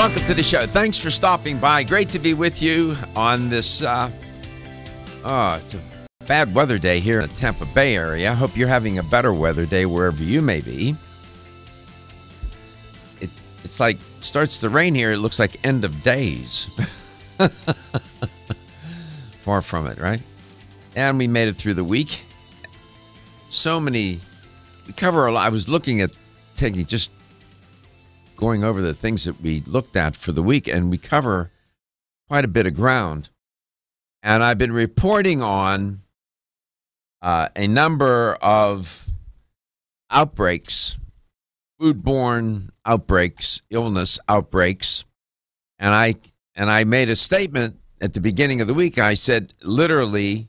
Welcome to the show. Thanks for stopping by. Great to be with you on this, it's a bad weather day here in the Tampa Bay area. I hope you're having a better weather day wherever you may be. It's like, starts to rain here. It looks like end of days. Far from it, right? And we made it through the week. We cover a lot. I was looking at going over the things that we looked at for the week, and we cover quite a bit of ground. And I've been reporting on a number of outbreaks, foodborne outbreaks, illness outbreaks. And I made a statement at the beginning of the week. I said, literally,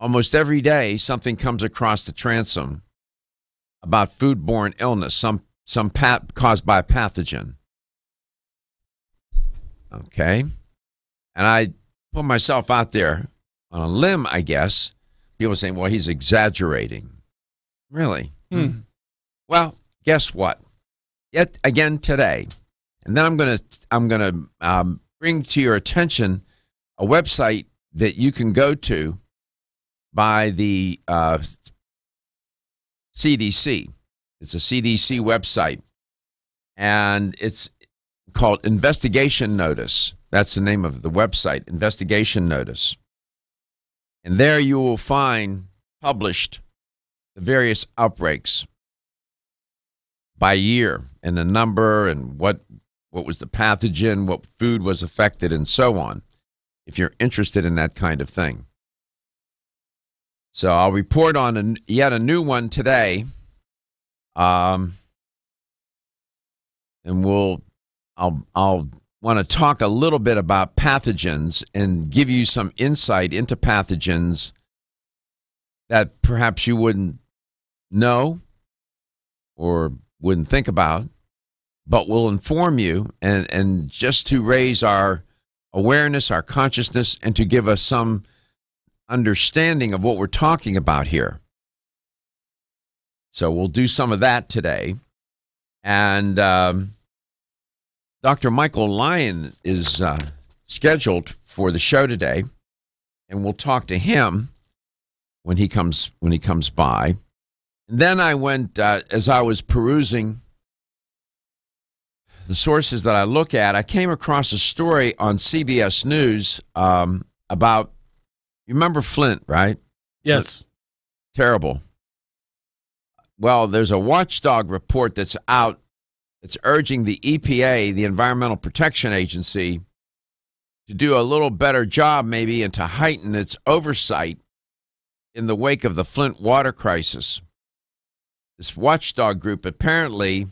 almost every day, something comes across the transom about foodborne illness, some caused by a pathogen. Okay. And I put myself out there on a limb, I guess. People are saying, well, he's exaggerating. Really? Well, guess what? Yet again today. And then I'm going to bring to your attention a website that you can go to by the CDC. It's a CDC website, and it's called Investigation Notice. That's the name of the website, Investigation Notice. And there you will find published the various outbreaks by year and the number and what was the pathogen, what food was affected, and so on, if you're interested in that kind of thing. So I'll report on yet a new one today. And I'll want to talk a little bit about pathogens and give you some insight into pathogens that perhaps you wouldn't know or wouldn't think about, but will inform you and just to raise our awareness, our consciousness, and to give us some understanding of what we're talking about here. So we'll do some of that today. And Dr. Michael Lyon is scheduled for the show today, and we'll talk to him when he comes by. And then I went, as I was perusing the sources that I look at, I came across a story on CBS News about, you remember Flint, right? Yes. Terrible. Well, there's a watchdog report that's out. It's urging the EPA, the Environmental Protection Agency, to do a little better job maybe and to heighten its oversight in the wake of the Flint water crisis. This watchdog group apparently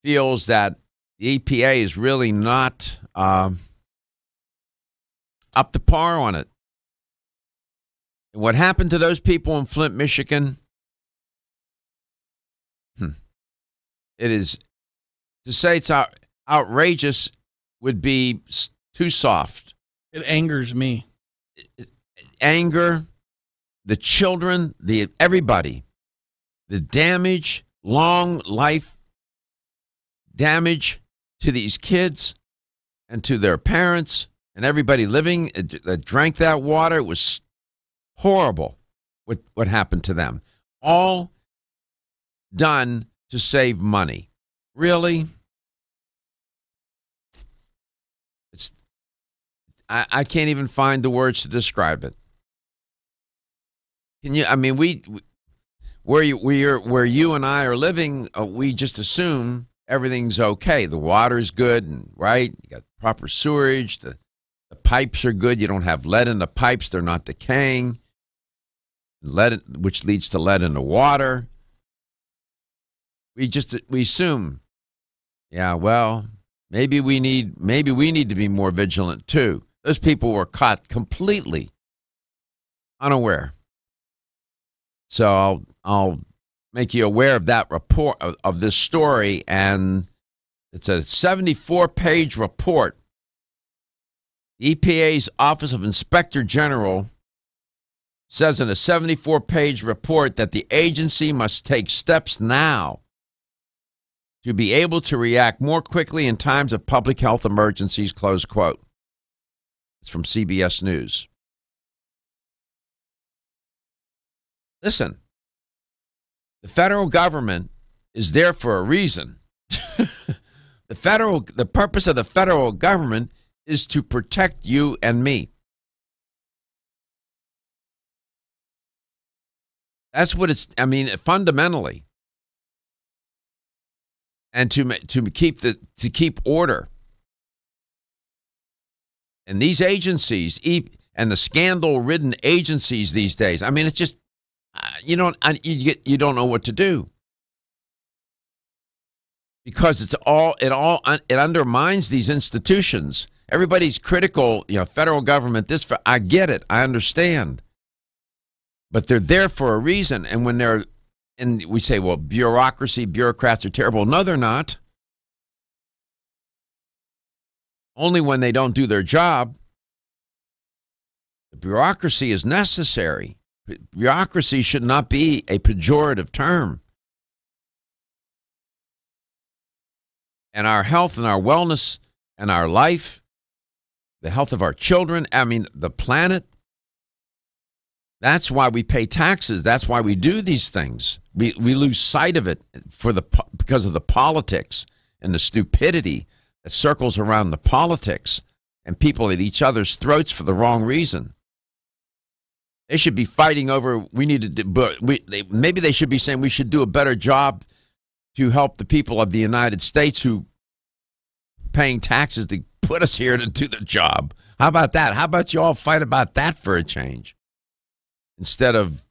feels that the EPA is really not up to par on it. And what happened to those people in Flint, Michigan? It is, to say it's outrageous would be too soft. It angers me. Anger, the children, everybody. The damage, long life damage to these kids and to their parents and everybody living that drank that water. It was horrible what happened to them. All done to save money. Really? I can't even find the words to describe it. Can you? I mean, where you and I are living, we just assume everything's okay. The water's good, and right. You got proper sewerage. The pipes are good. You don't have lead in the pipes; they're not decaying. Lead, which leads to lead in the water. We assume, yeah. Well, maybe we need to be more vigilant too. Those people were caught completely unaware. So I'll make you aware of that report of this story, and it's a 74-page report. EPA's Office of Inspector General says in a 74-page report that the agency must take steps now to be able to react more quickly in times of public health emergencies, close quote. It's from CBS News. Listen, the federal government is there for a reason. The purpose of the federal government is to protect you and me. That's what it's, fundamentally. And to keep order. And these agencies, and the scandal-ridden agencies these days, it's just, you don't know what to do. Because it undermines these institutions. Everybody's critical, federal government, I get it, I understand. But they're there for a reason. And and we say, well, bureaucrats are terrible. No, they're not. Only when they don't do their job. The bureaucracy is necessary. Bureaucracy should not be a pejorative term. And our health and our wellness and our life, the health of our children, the planet, that's why we pay taxes. That's why we do these things. We lose sight of it because of the politics and the stupidity that circles around the politics and people at each other's throats for the wrong reason. They should be fighting over, maybe they should be saying we should do a better job to help the people of the United States who paying taxes to put us here to do the job. How about that? How about you all fight about that for a change instead of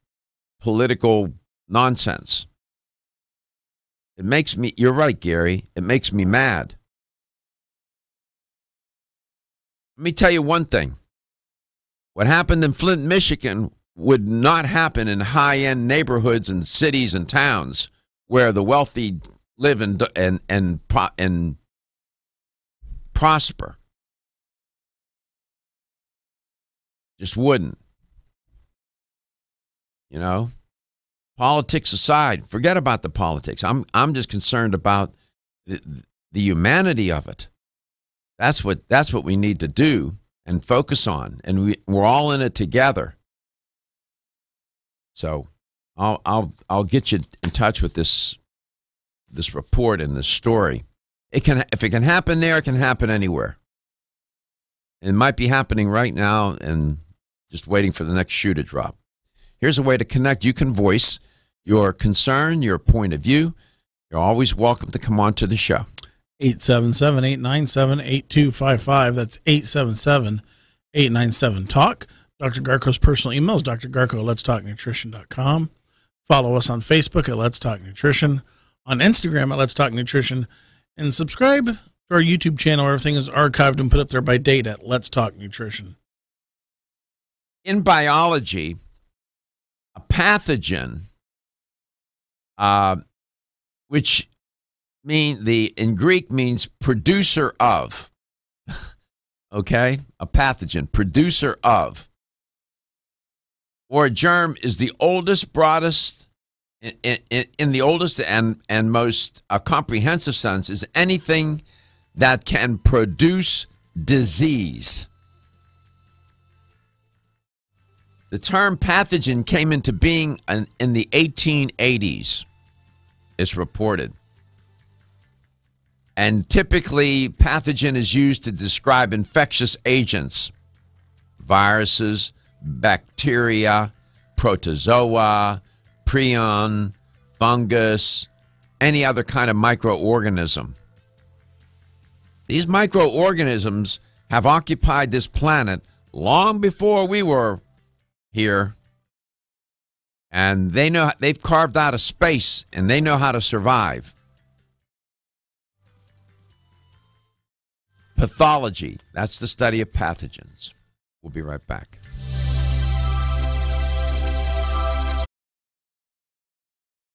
political nonsense? It makes me, you're right, Gary, it makes me mad. Let me tell you one thing. What happened in Flint, Michigan would not happen in high-end neighborhoods and cities and towns where the wealthy live and prosper. Just wouldn't. Politics aside, forget about the politics. I'm just concerned about the humanity of it. That's what we need to do and focus on, and we're all in it together. So I'll get you in touch with this report and this story. If it can happen there, it can happen anywhere. It might be happening right now and just waiting for the next shoe to drop. Here's a way to connect. You can voice your concern, your point of view. You're always welcome to come on to the show. 877-897-8255. That's 877-897-TALK. Dr. Garko's personal email is drgarko@letstalknutrition.com. Follow us on Facebook at Let's Talk Nutrition, on Instagram at Let's Talk Nutrition, and subscribe to our YouTube channel. Everything is archived and put up there by date at Let's Talk Nutrition. In biology, a pathogen, which in Greek means producer of, okay? A pathogen, producer of, or a germ is the oldest, broadest, in the oldest and most comprehensive sense, is anything that can produce disease. The term pathogen came into being in the 1880s, it's reported. And typically, pathogen is used to describe infectious agents, viruses, bacteria, protozoa, prion, fungus, any other kind of microorganism. These microorganisms have occupied this planet long before we were here, and they've carved out a space, and they know how to survive. Pathology, that's the study of pathogens. We'll be right back.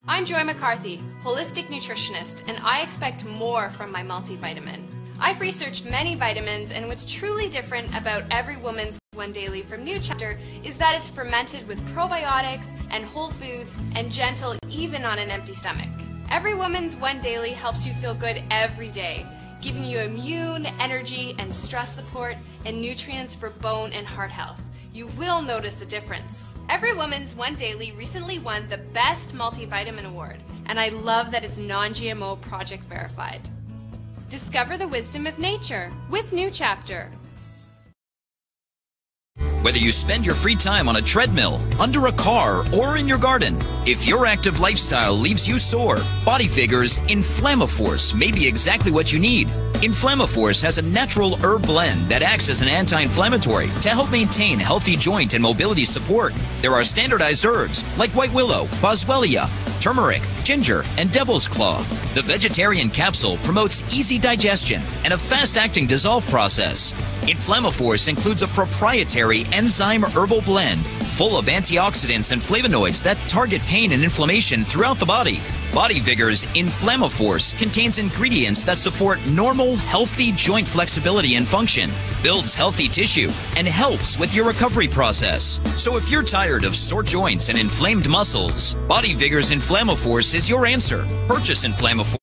I'm Joy McCarthy, holistic nutritionist, and I expect more from my multivitamin. I've researched many vitamins, and what's truly different about Every Woman's One Daily from New Chapter is that it's fermented with probiotics and whole foods and gentle even on an empty stomach. Every Woman's One Daily helps you feel good every day, giving you immune, energy, and stress support, and nutrients for bone and heart health. You will notice a difference. Every Woman's One Daily recently won the Best Multivitamin Award, and I love that it's non-GMO project verified. Discover the wisdom of nature with New Chapter. Whether you spend your free time on a treadmill, under a car, or in your garden, if your active lifestyle leaves you sore, Body Vigor's Inflammaforce may be exactly what you need. Inflammaforce has a natural herb blend that acts as an anti-inflammatory to help maintain healthy joint and mobility support. There are standardized herbs like white willow, boswellia, turmeric, ginger, and devil's claw. The vegetarian capsule promotes easy digestion and a fast-acting dissolve process. Inflammaforce includes a proprietary enzyme herbal blend full of antioxidants and flavonoids that target pain and inflammation throughout the body. Body Vigor's Inflammaforce contains ingredients that support normal, healthy joint flexibility and function, builds healthy tissue, and helps with your recovery process. So if you're tired of sore joints and inflamed muscles, Body Vigor's Inflammaforce is your answer. Purchase Inflammaforce.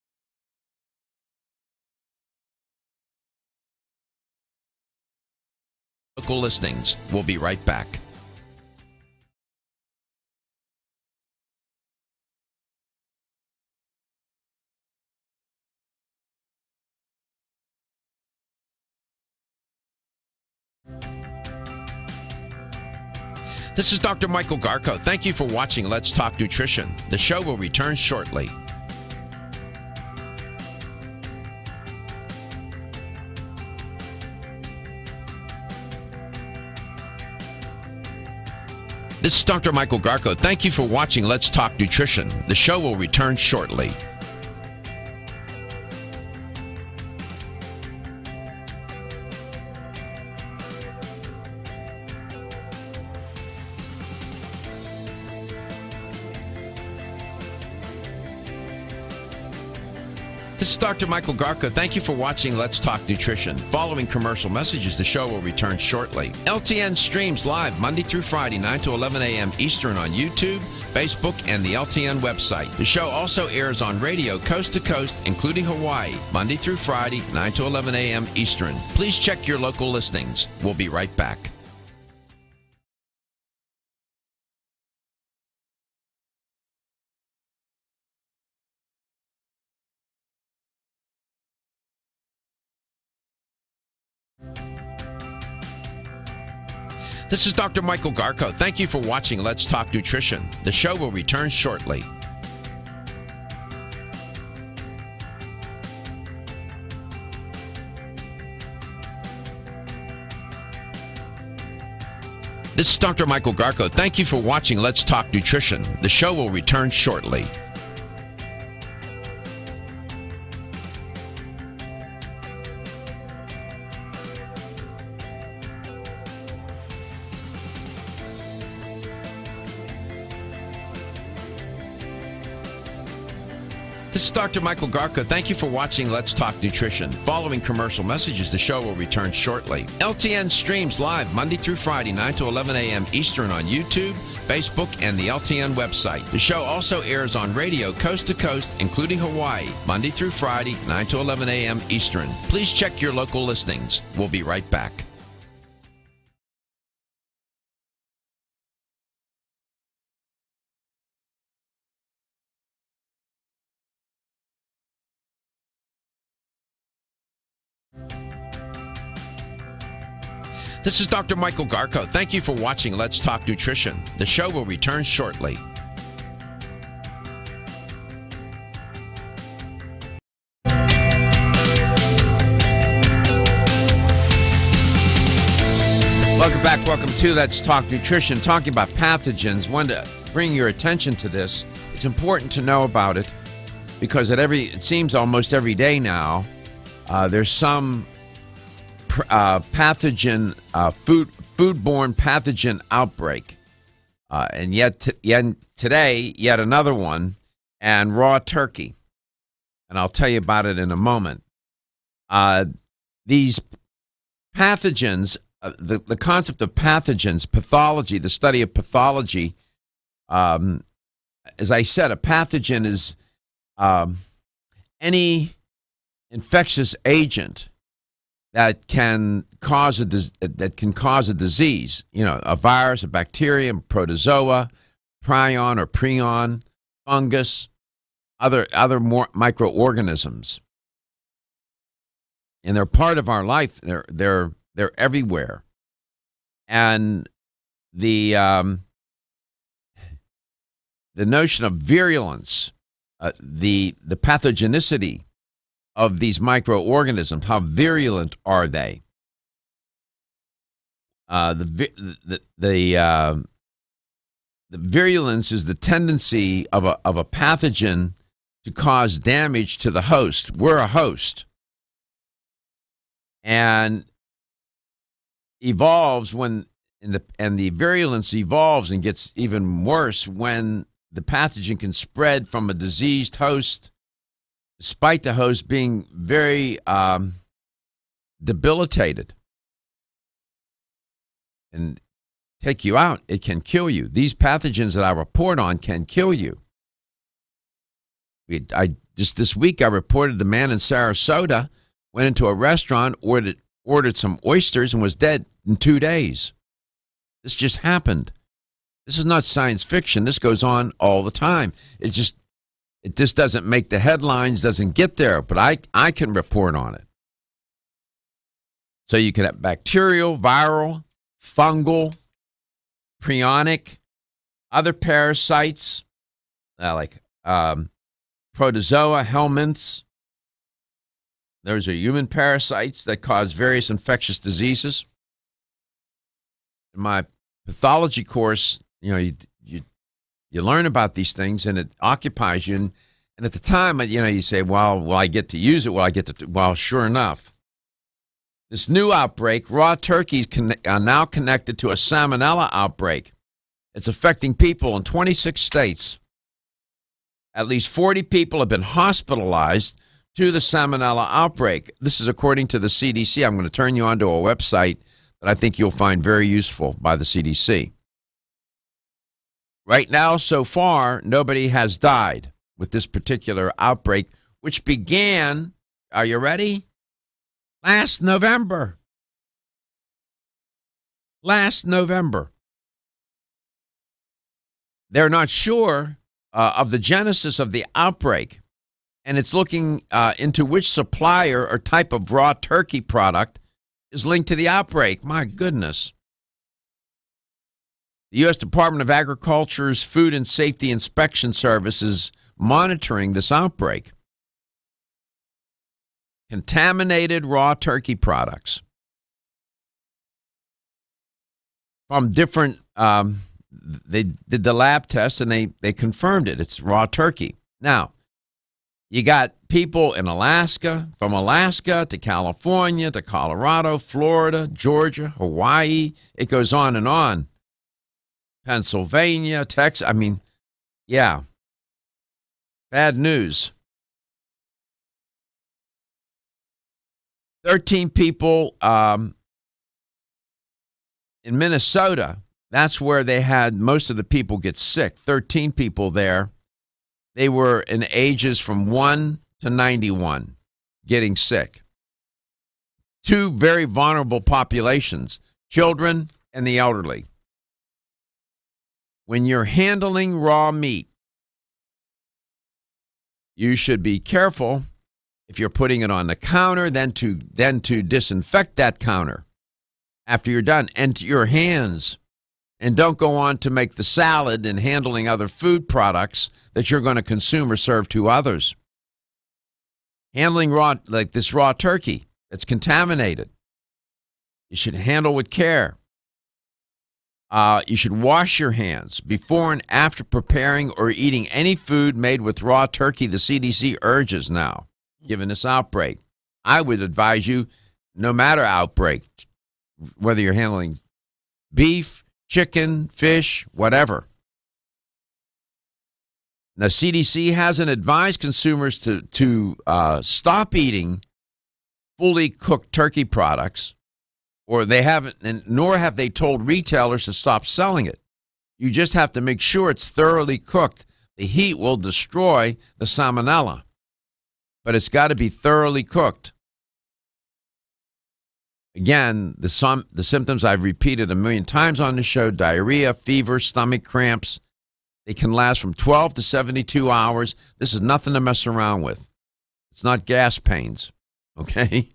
Local listings. We'll be right back. This is Dr. Michael Garko. Thank you for watching Let's Talk Nutrition. The show will return shortly. This is Dr. Michael Garko. Thank you for watching Let's Talk Nutrition. The show will return shortly. This is Dr. Michael Garko. Thank you for watching Let's Talk Nutrition. Following commercial messages, the show will return shortly. LTN streams live Monday through Friday, 9 to 11 a.m. Eastern on YouTube, Facebook, and the LTN website. The show also airs on radio coast to coast, including Hawaii, Monday through Friday, 9 to 11 a.m. Eastern. Please check your local listings. We'll be right back. This is Dr. Michael Garko. Thank you for watching Let's Talk Nutrition. The show will return shortly. This is Dr. Michael Garko. Thank you for watching Let's Talk Nutrition. The show will return shortly. This is Dr. Michael Garko. Thank you for watching Let's Talk Nutrition. Following commercial messages, the show will return shortly. LTN streams live Monday through Friday, 9 to 11 a.m. Eastern on YouTube, Facebook, and the LTN website. The show also airs on radio coast to coast, including Hawaii, Monday through Friday, 9 to 11 a.m. Eastern. Please check your local listings. We'll be right back. This is Dr. Michael Garko. Thank you for watching Let's Talk Nutrition. The show will return shortly. Welcome back. Welcome to Let's Talk Nutrition. Talking about pathogens. Wanted to bring your attention to this. It's important to know about it because it seems almost every day now there's some pathogen, foodborne pathogen outbreak, and yet today, yet another one, and raw turkey, and I'll tell you about it in a moment. These pathogens, the concept of pathogens, pathology, the study of pathology. As I said, a pathogen is any infectious agent that can cause a disease, a virus, a bacterium, protozoa, prion or prion, fungus, other more microorganisms. And they're part of our life. They're everywhere. And the notion of virulence, the pathogenicity of these microorganisms, how virulent are they? The virulence is the tendency of a pathogen to cause damage to the host. We're a host, and evolves the virulence evolves and gets even worse when the pathogen can spread from a diseased host, despite the host being very debilitated and take you out. It can kill you. These pathogens that I report on can kill you. Just this week, I reported the man in Sarasota went into a restaurant, ordered some oysters, and was dead in 2 days. This just happened. This is not science fiction. This goes on all the time. It just doesn't make the headlines, doesn't get there, but I can report on it. So you can have bacterial, viral, fungal, prionic, other parasites like protozoa, helminths. Those are human parasites that cause various infectious diseases. In my pathology course, you learn about these things, and it occupies you. And at the time, you say, well, will I get to use it? Well, sure enough. This new outbreak, raw turkeys are now connected to a salmonella outbreak. It's affecting people in 26 states. At least 40 people have been hospitalized to the salmonella outbreak. This is according to the CDC. I'm going to turn you on to a website that I think you'll find very useful by the CDC. Right now, so far, nobody has died with this particular outbreak, which began, are you ready? Last November. They're not sure of the genesis of the outbreak, and it's looking into which supplier or type of raw turkey product is linked to the outbreak. My goodness. The U.S. Department of Agriculture's Food and Safety Inspection Service is monitoring this outbreak. Contaminated raw turkey products from different, they did the lab test and they confirmed it. It's raw turkey. Now, you got people in Alaska, from Alaska to California to Colorado, Florida, Georgia, Hawaii. It goes on and on. Pennsylvania, Texas. Yeah. Bad news. 13 people in Minnesota. That's where they had most of the people get sick. 13 people there. They were in ages from 1 to 91 getting sick. Two very vulnerable populations, children and the elderly. When you're handling raw meat, you should be careful if you're putting it on the counter, then to disinfect that counter after you're done, and your hands. And don't go on to make the salad and handling other food products that you're going to consume or serve to others. Handling raw, like this raw turkey that's contaminated, you should handle with care. You should wash your hands before and after preparing or eating any food made with raw turkey, the CDC urges now, given this outbreak. I would advise you, no matter outbreak, whether you're handling beef, chicken, fish, whatever. Now, CDC hasn't advised consumers to stop eating fully cooked turkey products, or they haven't, and nor have they told retailers to stop selling it. You just have to make sure it's thoroughly cooked. The heat will destroy the salmonella, but it's got to be thoroughly cooked. Again, the symptoms I've repeated a million times on the show: diarrhea, fever, stomach cramps. They can last from 12 to 72 hours. This is nothing to mess around with. It's not gas pains, okay?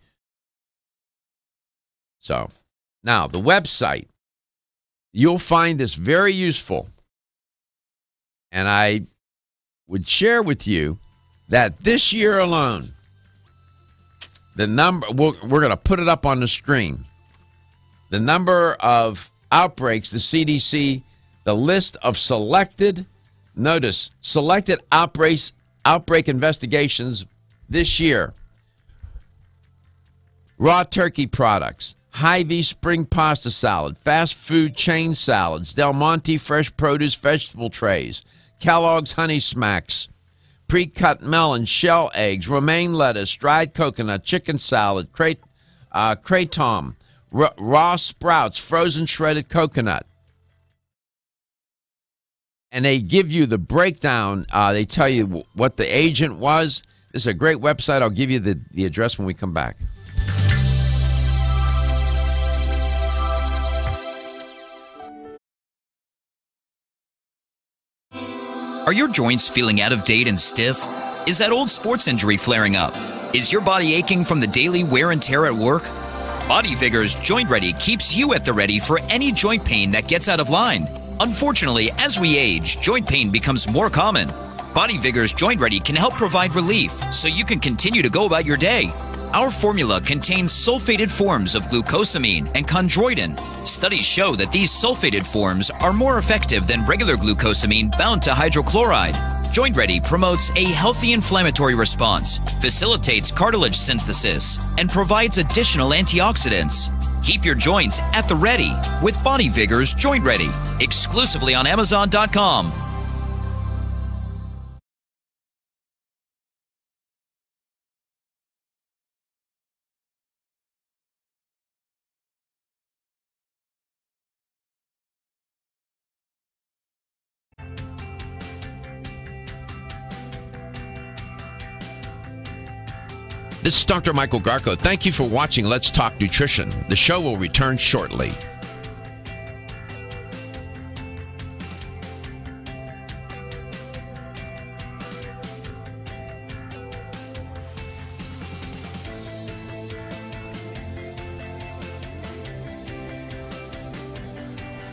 So, now the website. You'll find this very useful. And I would share with you that this year alone, the number, we're going to put it up on the screen, the number of outbreaks, the CDC, the list of selected outbreak investigations this year. Raw turkey products, Hy-Vee spring pasta salad, fast food chain salads, Del Monte fresh produce vegetable trays, Kellogg's Honey Smacks, pre-cut melon, shell eggs, romaine lettuce, dried coconut, chicken salad, kratom, raw sprouts, frozen shredded coconut. And they give you the breakdown. They tell you what the agent was. This is a great website. I'll give you the address when we come back. Are your joints feeling out of date and stiff? Is that old sports injury flaring up? Is your body aching from the daily wear and tear at work? Body Vigor's Joint Ready keeps you at the ready for any joint pain that gets out of line. Unfortunately, as we age, joint pain becomes more common. Body Vigor's Joint Ready can help provide relief so you can continue to go about your day. Our formula contains sulfated forms of glucosamine and chondroitin. Studies show that these sulfated forms are more effective than regular glucosamine bound to hydrochloride. Joint Ready promotes a healthy inflammatory response, facilitates cartilage synthesis, and provides additional antioxidants. Keep your joints at the ready with Body Vigor's Joint Ready, exclusively on Amazon.com. This is Dr. Michael Garko. Thank you for watching Let's Talk Nutrition. The show will return shortly.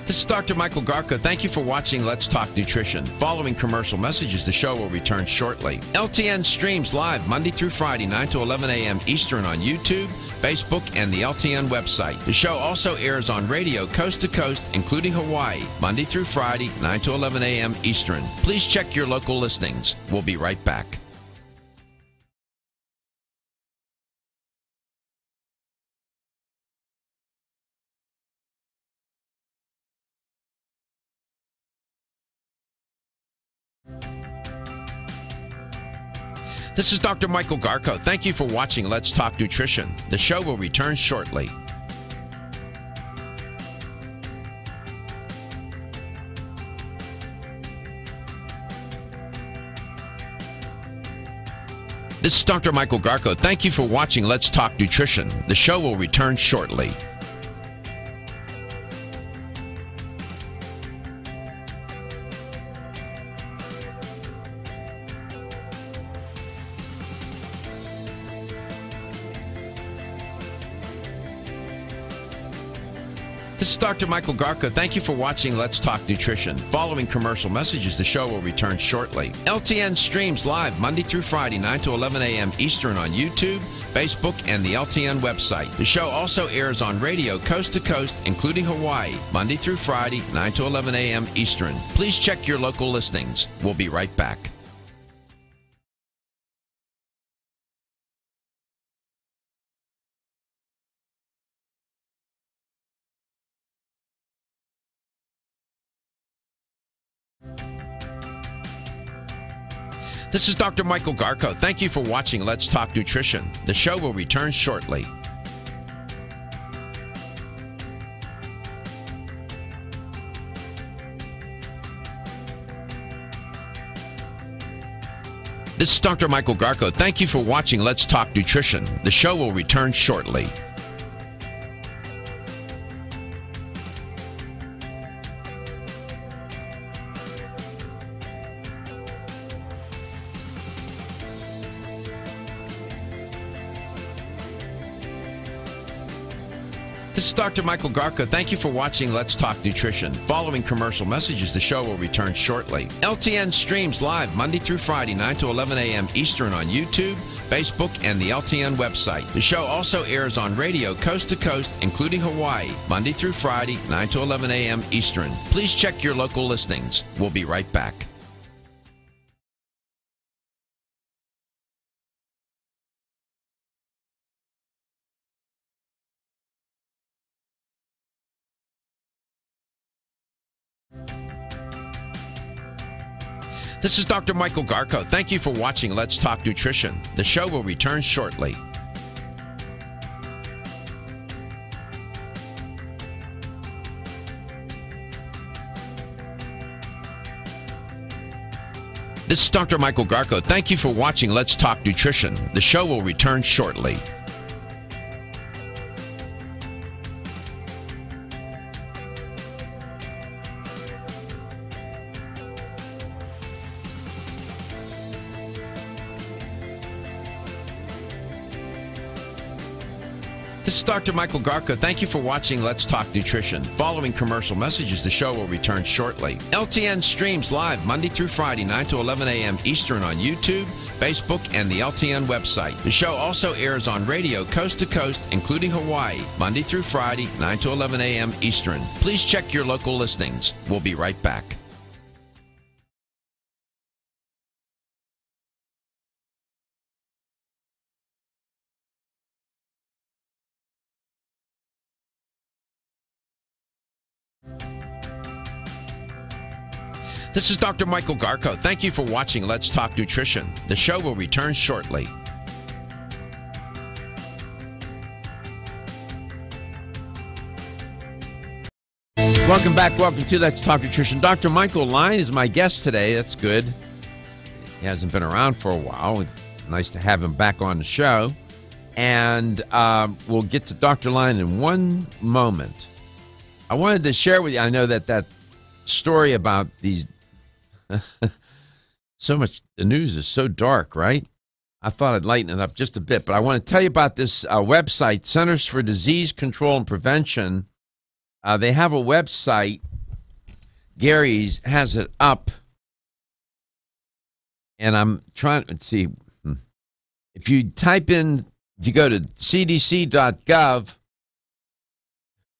This is Dr. Michael Garko. Thank you for watching Let's Talk Nutrition. Following commercial messages, the show will return shortly. LTN streams live Monday through Friday, 9 to 11 a.m. Eastern on YouTube, Facebook, and the LTN website. The show also airs on radio coast to coast, including Hawaii, Monday through Friday, 9 to 11 a.m. Eastern. Please check your local listings. We'll be right back. This is Dr. Michael Garko. Thank you for watching Let's Talk Nutrition. The show will return shortly. This is Dr. Michael Garko. Thank you for watching Let's Talk Nutrition. The show will return shortly. This is Dr. Michael Garko. Thank you for watching Let's Talk Nutrition. Following commercial messages, the show will return shortly. LTN streams live Monday through Friday, 9 to 11 a.m. Eastern on YouTube, Facebook, and the LTN website. The show also airs on radio coast to coast, including Hawaii, Monday through Friday, 9 to 11 a.m. Eastern. Please check your local listings. We'll be right back. This is Dr. Michael Garko. Thank you for watching Let's Talk Nutrition. The show will return shortly. This is Dr. Michael Garko. Thank you for watching Let's Talk Nutrition. The show will return shortly. This is Dr. Michael Garko. Thank you for watching Let's Talk Nutrition. Following commercial messages, the show will return shortly. LTN streams live Monday through Friday, 9 to 11 a.m. Eastern on YouTube, Facebook, and the LTN website. The show also airs on radio coast to coast, including Hawaii, Monday through Friday, 9 to 11 a.m. Eastern. Please check your local listings. We'll be right back. This is Dr. Michael Garko. Thank you for watching Let's Talk Nutrition. The show will return shortly. This is Dr. Michael Garko. Thank you for watching Let's Talk Nutrition. The show will return shortly. This is Dr. Michael Garko. Thank you for watching Let's Talk Nutrition. Following commercial messages, the show will return shortly. LTN streams live Monday through Friday, 9 to 11 a.m. Eastern on YouTube, Facebook, and the LTN website. The show also airs on radio coast to coast, including Hawaii, Monday through Friday, 9 to 11 a.m. Eastern. Please check your local listings. We'll be right back. This is Dr. Michael Garko. Thank you for watching Let's Talk Nutrition. The show will return shortly. Welcome back. Welcome to Let's Talk Nutrition. Dr. Michael Line is my guest today. That's good. He hasn't been around for a while. Nice to have him back on the show. And we'll get to Dr. Line in one moment. I wanted to share with you, I know that story about these so much, the news is so dark, right? I thought I'd lighten it up just a bit, but I want to tell you about this website, Centers for Disease Control and Prevention. They have a website. Gary's has it up, and I'm trying to see. If you type in, if you go to cdc.gov,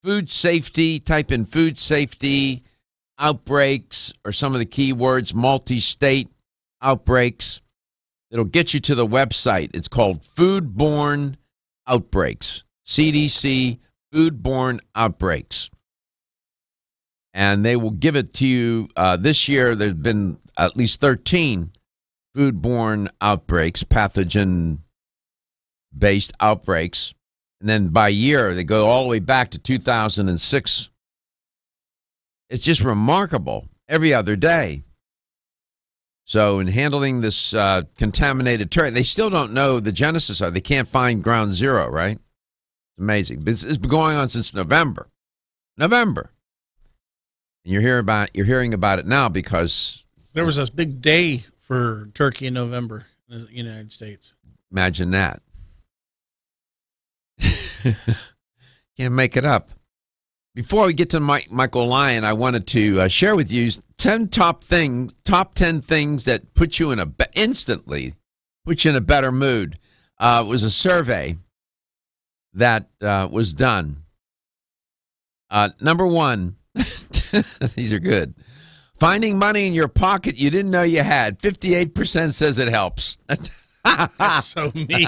food safety, type in food safety, outbreaks, or some of the keywords, multi-state outbreaks. It'll get you to the website. It's called Foodborne Outbreaks, CDC Foodborne Outbreaks. And they will give it to you. This year, there's been at least 13 foodborne outbreaks, pathogen-based outbreaks. And then by year, they go all the way back to 2006. It's just remarkable every other day. So in handling this contaminated turkey, they still don't know the genesis of it. They can't find ground zero, right? It's amazing. It's been going on since November. And you're hearing about it now because there was a big day for turkey in November in the United States. Imagine that. Can't make it up. Before we get to Michael Lyon, I wanted to share with you 10 top 10 things that put you instantly put you in a better mood. It was a survey that was done. Number one, these are good. Finding money in your pocket you didn't know you had. 58% says it helps. That's so me.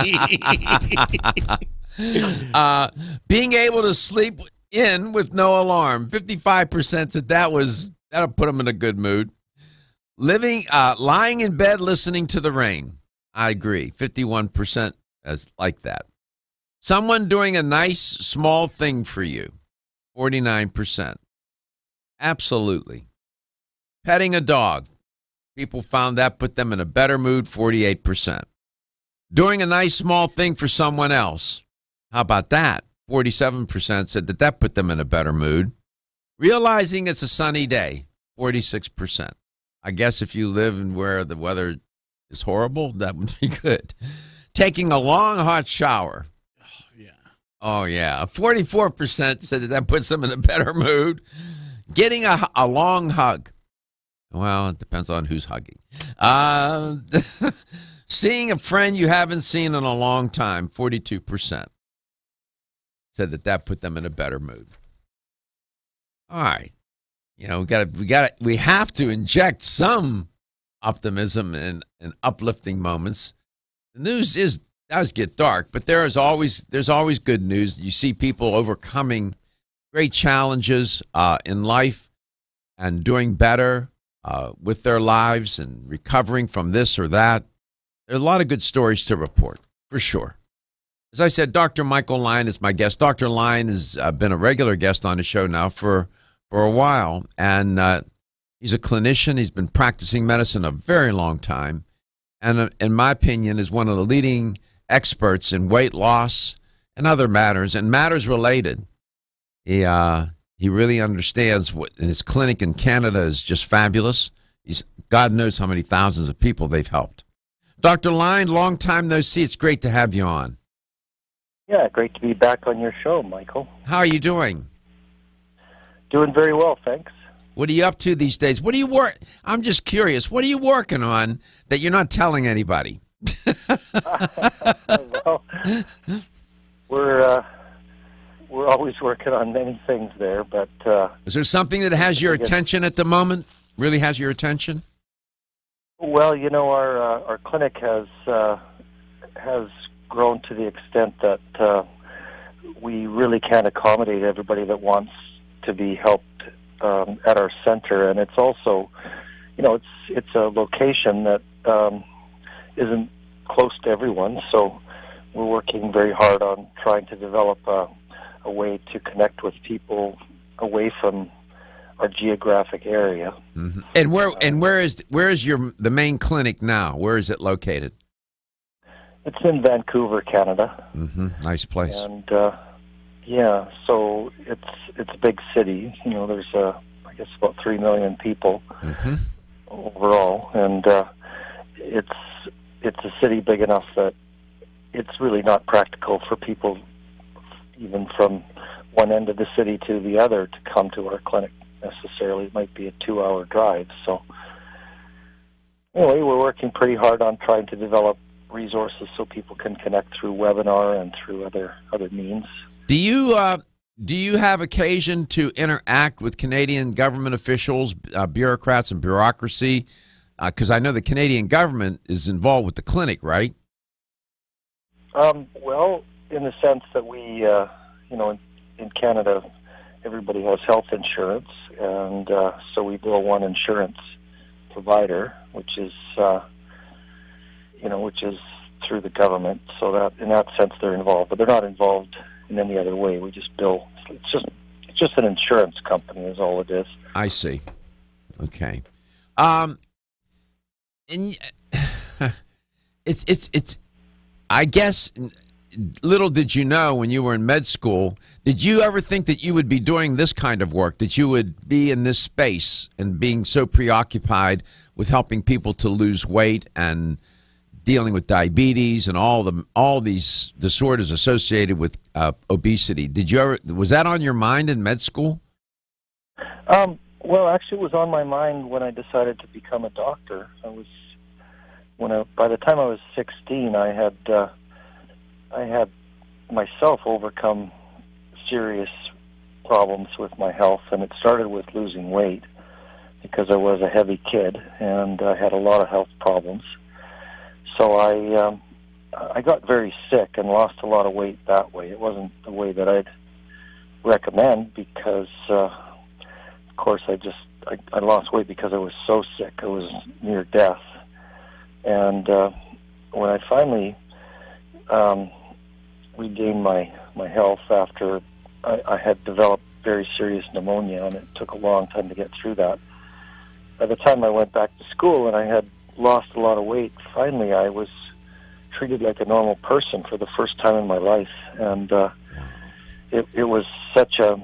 Being able to sleep in with no alarm. 55% said that'll put them in a good mood. Lying in bed listening to the rain. I agree. 51% is like that. Someone doing a nice small thing for you. 49%. Absolutely. Petting a dog. people found that put them in a better mood, 48%. Doing a nice small thing for someone else, how about that? 47% said that put them in a better mood. Realizing it's a sunny day, 46%. I guess if you live in where the weather is horrible, that would be good. Taking a long, hot shower. Oh, yeah. 44% said that puts them in a better mood. Getting a long hug. Well, it depends on who's hugging. Seeing a friend you haven't seen in a long time, 42%. Said that put them in a better mood. All right. You know, we have to inject some optimism and uplifting moments. The news does get dark, but there's always good news. You see people overcoming great challenges in life and doing better with their lives and recovering from this or that. There are a lot of good stories to report, for sure. As I said, Dr. Michael Lyon is my guest. Dr. Lyon has been a regular guest on the show now for a while, and he's a clinician. He's been practicing medicine a very long time, and in my opinion, is one of the leading experts in weight loss and other matters, and matters related. He really understands what, and his clinic in Canada is just fabulous. God knows how many thousands of people they've helped. Dr. Lyon, long time no see. It's great to have you on. Yeah, great to be back on your show, Michael. How are you doing? Doing very well, thanks. What are you up to these days? What do you work? I'm just curious. What are you working on that you're not telling anybody? Well, we're always working on many things there, but is there something that has your attention at the moment? Really has your attention? Well, you know, our clinic has grown to the extent that we really can't accommodate everybody that wants to be helped at our center, and it's also, you know, it's a location that isn't close to everyone, so we're working very hard on trying to develop a way to connect with people away from our geographic area. Mm-hmm. And where is the main clinic now? Where is it located? It's in Vancouver, Canada. Mm-hmm. Nice place. And yeah, so it's a big city. You know, there's I guess about 3 million people overall, and it's a city big enough that it's really not practical for people even from one end of the city to the other to come to our clinic necessarily. It might be a 2-hour drive. So anyway, we're working pretty hard on trying to develop resources so people can connect through webinar and through other means. Do you have occasion to interact with Canadian government officials, bureaucrats, and bureaucracy? Because I know the Canadian government is involved with the clinic, right? Well, in the sense that we, you know, in Canada, everybody has health insurance, and so we bill one insurance provider, which is, you know, which is through the government. So that, in that sense, they're involved, but they're not involved in any other way. We just bill. It's just an insurance company, is all it is. I see. Okay. And it's. I guess. Little did you know when you were in med school, did you ever think that you would be doing this kind of work, that you would be in this space and being so preoccupied with helping people to lose weight and dealing with diabetes and all these disorders associated with obesity? Did you ever, was that on your mind in med school? Well, actually, it was on my mind when I decided to become a doctor. By the time I was 16, I had myself overcome serious problems with my health, and it started with losing weight because I was a heavy kid and I had a lot of health problems. So I got very sick and lost a lot of weight that way. It wasn't the way that I'd recommend because, of course, I lost weight because I was so sick. I was near death. And when I finally regained my health after I had developed very serious pneumonia, and it took a long time to get through that, by the time I went back to school and I had lost a lot of weight, finally I was treated like a normal person for the first time in my life. And it was such a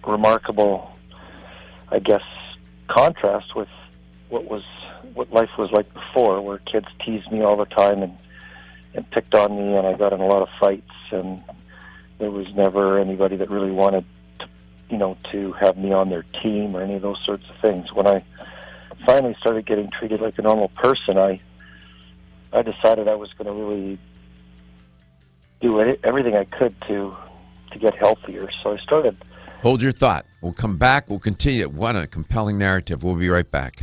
remarkable, I guess, contrast with what life was like before, where kids teased me all the time and picked on me, and I got in a lot of fights, and there was never anybody that really wanted to have me on their team or any of those sorts of things. When I finally started getting treated like a normal person, I decided I was going to really do everything I could to get healthier. So I started. Hold your thought. We'll come back. We'll continue. What a compelling narrative. We'll be right back.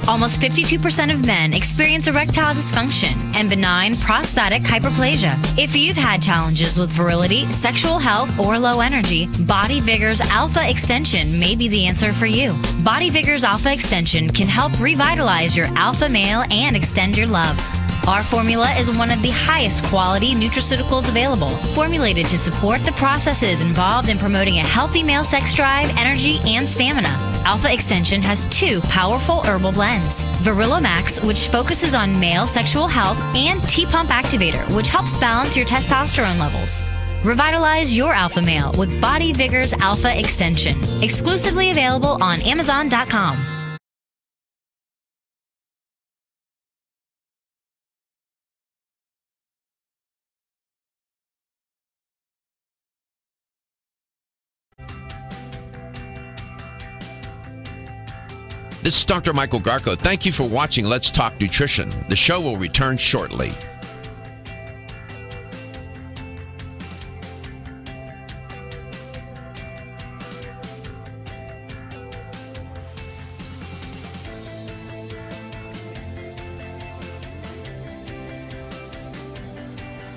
Almost 52% of men experience erectile dysfunction and benign prostatic hyperplasia. If you've had challenges with virility, sexual health, or low energy, Body Vigor's Alpha Extension may be the answer for you. Body Vigor's Alpha Extension can help revitalize your alpha male and extend your love. Our formula is one of the highest quality nutraceuticals available, formulated to support the processes involved in promoting a healthy male sex drive, energy, and stamina. Alpha Extension has 2 powerful herbal blends, Virilomax, which focuses on male sexual health, and T-Pump Activator, which helps balance your testosterone levels. Revitalize your alpha male with Body Vigor's Alpha Extension, exclusively available on Amazon.com. This is Dr. Michael Garko. Thank you for watching Let's Talk Nutrition. The show will return shortly.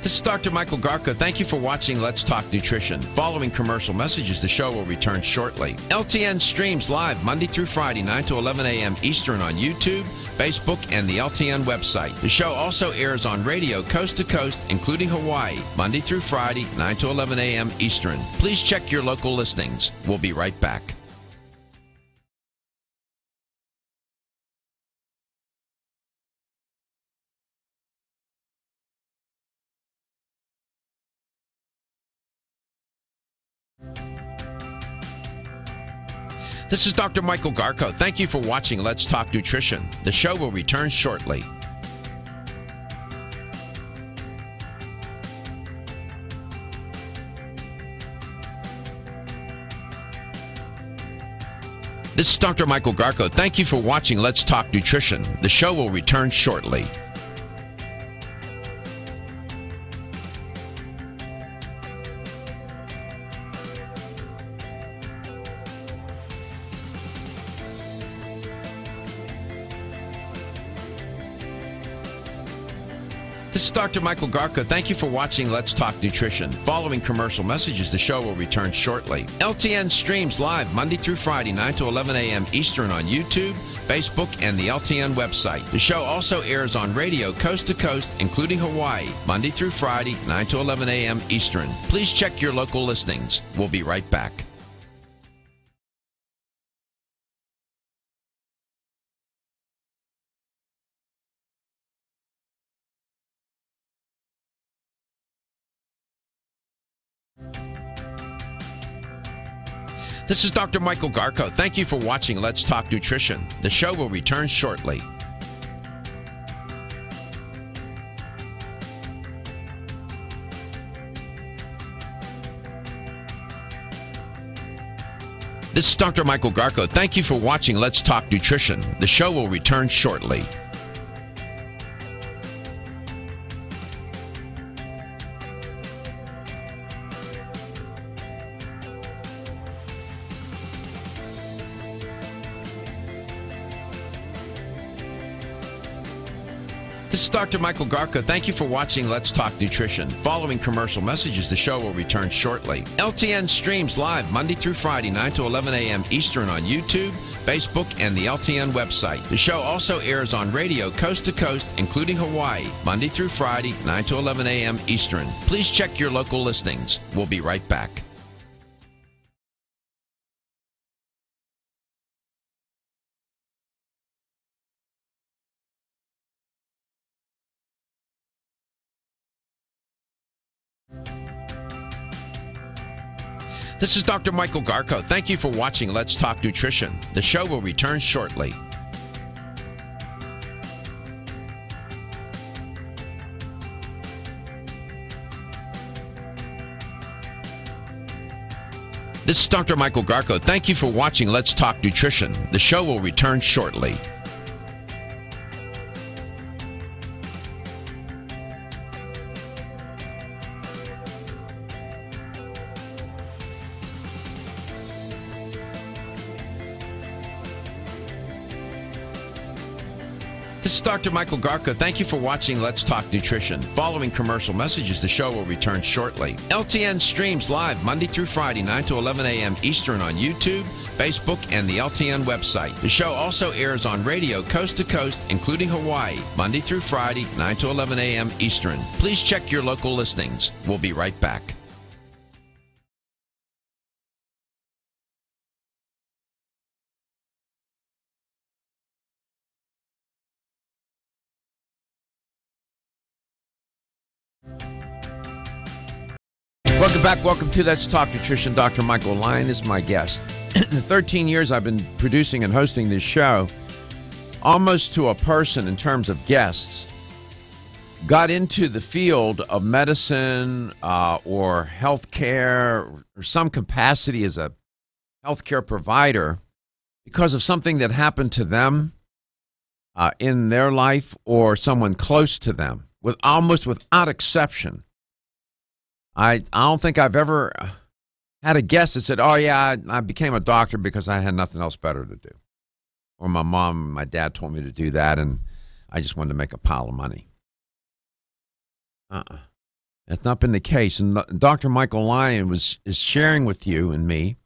This is Dr. Michael Garko. Thank you for watching Let's Talk Nutrition. Following commercial messages, the show will return shortly. LTN streams live Monday through Friday, 9 to 11 a.m. Eastern on YouTube, Facebook, and the LTN website. The show also airs on radio coast to coast, including Hawaii, Monday through Friday, 9 to 11 a.m. Eastern. Please check your local listings. We'll be right back. This is Dr. Michael Garko. Thank you for watching Let's Talk Nutrition. The show will return shortly. This is Dr. Michael Garko. Thank you for watching Let's Talk Nutrition. The show will return shortly. This is Dr. Michael Garko. Thank you for watching Let's Talk Nutrition. Following commercial messages, the show will return shortly. LTN streams live Monday through Friday, 9 to 11 a.m. Eastern on YouTube, Facebook, and the LTN website. The show also airs on radio coast to coast, including Hawaii, Monday through Friday, 9 to 11 a.m. Eastern. Please check your local listings. We'll be right back. This is Dr. Michael Garko. Thank you for watching Let's Talk Nutrition. The show will return shortly. This is Dr. Michael Garko. Thank you for watching Let's Talk Nutrition. The show will return shortly. This is Dr. Michael Garko. Thank you for watching Let's Talk Nutrition. Following commercial messages, the show will return shortly. LTN streams live Monday through Friday, 9 to 11 a.m. Eastern on YouTube, Facebook, and the LTN website. The show also airs on radio coast to coast, including Hawaii, Monday through Friday, 9 to 11 a.m. Eastern. Please check your local listings. We'll be right back. This is Dr. Michael Garko. Thank you for watching Let's Talk Nutrition. The show will return shortly. This is Dr. Michael Garko. Thank you for watching Let's Talk Nutrition. The show will return shortly. This is Dr. Michael Garko. Thank you for watching Let's Talk Nutrition. Following commercial messages, the show will return shortly. LTN streams live Monday through Friday, 9 to 11 a.m. Eastern on YouTube, Facebook, and the LTN website. The show also airs on radio coast to coast, including Hawaii, Monday through Friday, 9 to 11 a.m. Eastern. Please check your local listings. We'll be right back. Welcome back. Welcome to Let's Talk Nutrition. Dr. Michael Lyon is my guest. In the 13 years I've been producing and hosting this show, almost to a person in terms of guests, got into the field of medicine or healthcare or some capacity as a healthcare provider because of something that happened to them in their life or someone close to them, with almost without exception. I don't think I've ever had a guest that said, oh, yeah, I became a doctor because I had nothing else better to do. Or my mom and my dad told me to do that, and I just wanted to make a pile of money. That's not been the case. And Dr. Michael Lyon is sharing with you and me.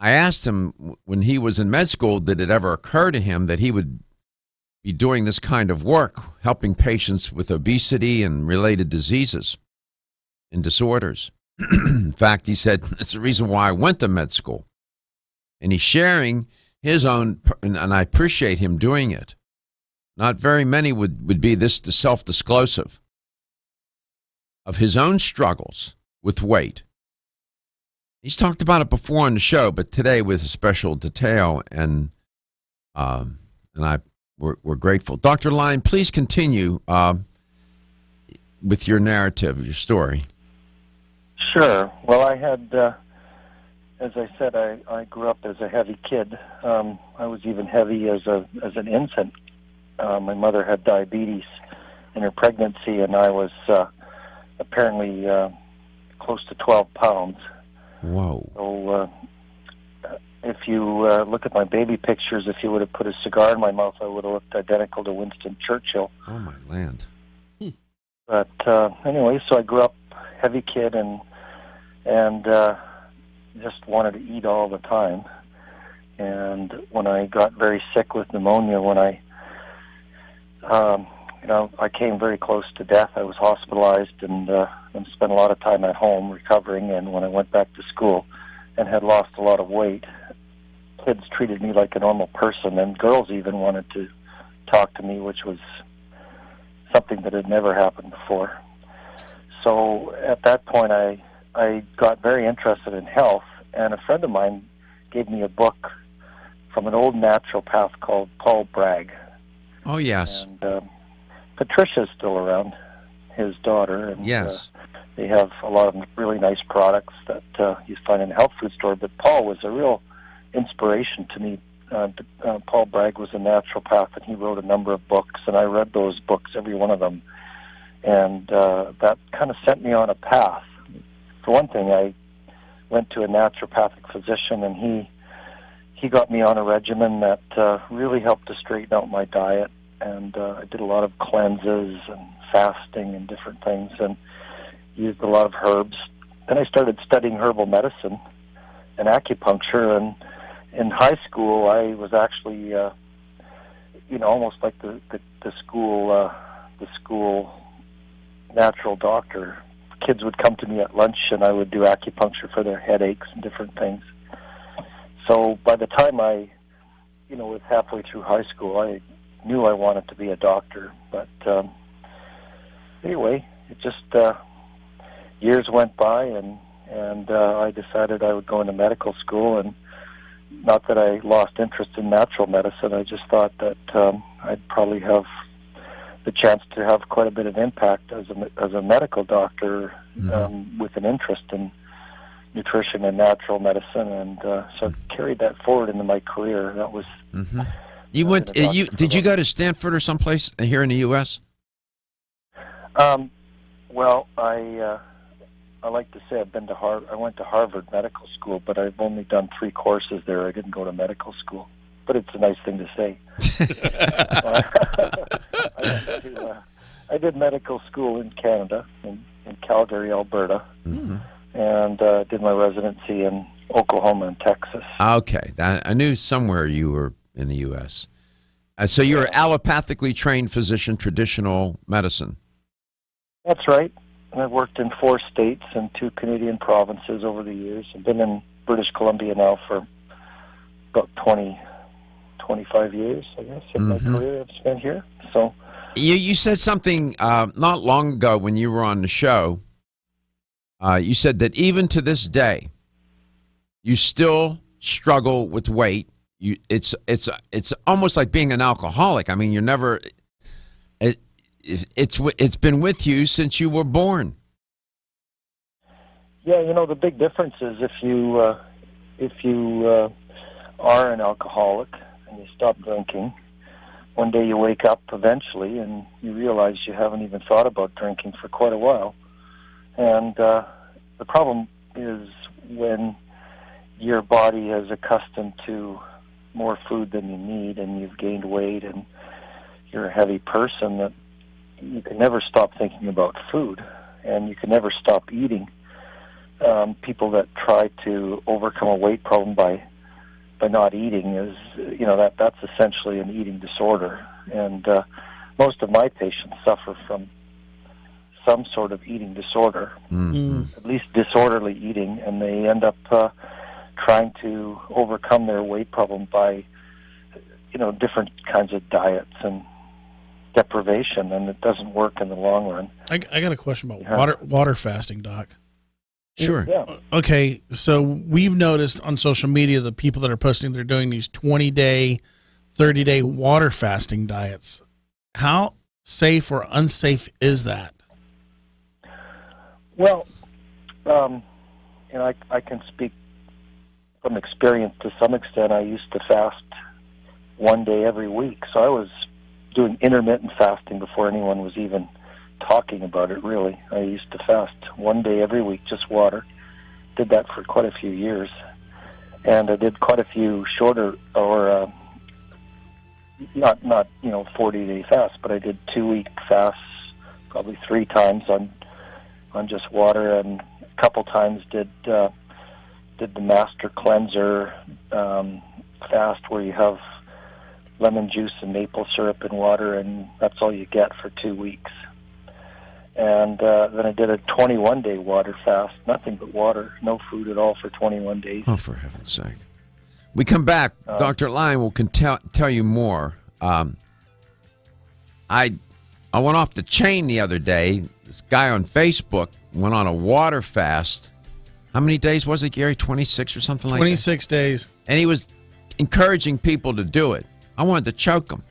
I asked him when he was in med school, did it ever occur to him that he would be doing this kind of work, helping patients with obesity and related diseases and disorders. In fact, he said, that's the reason why I went to med school. And he's sharing his own, and I appreciate him doing it. Not very many would be this self-disclosive of his own struggles with weight. He's talked about it before on the show, but today with a special detail, and we're grateful. Dr. Lyon, please continue with your narrative, your story. Sure. Well, I had, as I said, I grew up as a heavy kid. I was even heavy as an infant. My mother had diabetes in her pregnancy, and I was apparently close to 12 pounds. Whoa. So if you look at my baby pictures, if you would have put a cigar in my mouth, I would have looked identical to Winston Churchill. Oh, my land. But anyway, so I grew up heavy kid and just wanted to eat all the time. And when I got very sick with pneumonia, when I came very close to death. I was hospitalized and spent a lot of time at home recovering. And when I went back to school and had lost a lot of weight, kids treated me like a normal person, and girls even wanted to talk to me, which was something that had never happened before. So at that point, I got very interested in health, and a friend of mine gave me a book from an old naturopath called Paul Bragg. Oh, yes. And Patricia's still around, his daughter. And, yes. They have a lot of really nice products that you find in a health food store, but Paul was a real inspiration to me. Paul Bragg was a naturopath, and he wrote a number of books, and I read those books, every one of them. And that kind of sent me on a path. For one thing, I went to a naturopathic physician, and he got me on a regimen that really helped to straighten out my diet. And I did a lot of cleanses and fasting and different things, and used a lot of herbs. Then I started studying herbal medicine and acupuncture. And in high school, I was actually, almost like the school natural doctor. Kids would come to me at lunch, and I would do acupuncture for their headaches and different things. So by the time I, was halfway through high school, I knew I wanted to be a doctor. But anyway, it just years went by, and And I decided I would go into medical school, and not that I lost interest in natural medicine. I just thought that I'd probably have the chance to have quite a bit of impact as a medical doctor, with an interest in nutrition and natural medicine, and so I carried that forward into my career. That was you went. Did you go to Stanford or someplace here in the U.S.? Well, I like to say I've been to I went to Harvard Medical School, but I've only done 3 courses there. I didn't go to medical school, but it's a nice thing to say. I did medical school in Canada, in Calgary, Alberta, and did my residency in Oklahoma and Texas. Okay, I knew somewhere you were in the U.S. So you're an allopathically trained physician, traditional medicine. That's right. And I've worked in 4 states and 2 Canadian provinces over the years. I've been in British Columbia now for about 25 years, I guess, of my career I've spent here. So you said something not long ago when you were on the show. You said that even to this day, you still struggle with weight. It's almost like being an alcoholic. I mean, you're never. It's been with you since you were born. Yeah, the big difference is if you are an alcoholic and you stop drinking, one day you wake up eventually and you realize you haven't even thought about drinking for quite a while. And the problem is when your body is accustomed to more food than you need and you've gained weight and you're a heavy person, that you can never stop thinking about food and you can never stop eating. People that try to overcome a weight problem by not eating is, that's essentially an eating disorder. And most of my patients suffer from some sort of eating disorder, at least disorderly eating, and they end up trying to overcome their weight problem by, different kinds of diets and deprivation, and it doesn't work in the long run. I got a question about water fasting, Doc. Sure. Yeah. Okay, so we've noticed on social media the people that are posting they're doing these 20-day, 30-day water fasting diets. How safe or unsafe is that? Well, I can speak from experience to some extent. I used to fast one day every week, so I was doing intermittent fasting before anyone was even talking about it, really. I used to fast one day every week, just water. Did that for quite a few years. And I did quite a few shorter, or not 40-day fasts, but I did 2-week fasts, probably 3 times on just water, and a couple times did the Master Cleanser fast, where you have lemon juice and maple syrup and water, and that's all you get for 2 weeks. And then I did a 21-day water fast, nothing but water, no food at all for 21 days. Oh, for heaven's sake. We come back. Dr. Lyon will tell you more. I went off the chain the other day. This guy on Facebook went on a water fast. How many days was it, Gary? 26 or something like that? 26 days. And he was encouraging people to do it. I wanted to choke him.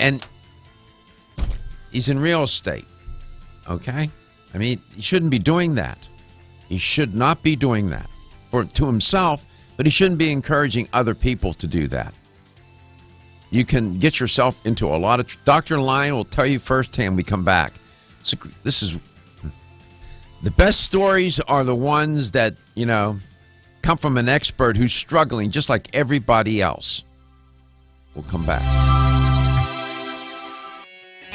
And he's in real estate, okay? I mean, he shouldn't be doing that. He should not be doing that to himself, but he shouldn't be encouraging other people to do that. You can get yourself into a lot of... Dr. Lyon will tell you firsthand. We come back. This is... The best stories are the ones that, come from an expert who's struggling just like everybody else. We'll come back.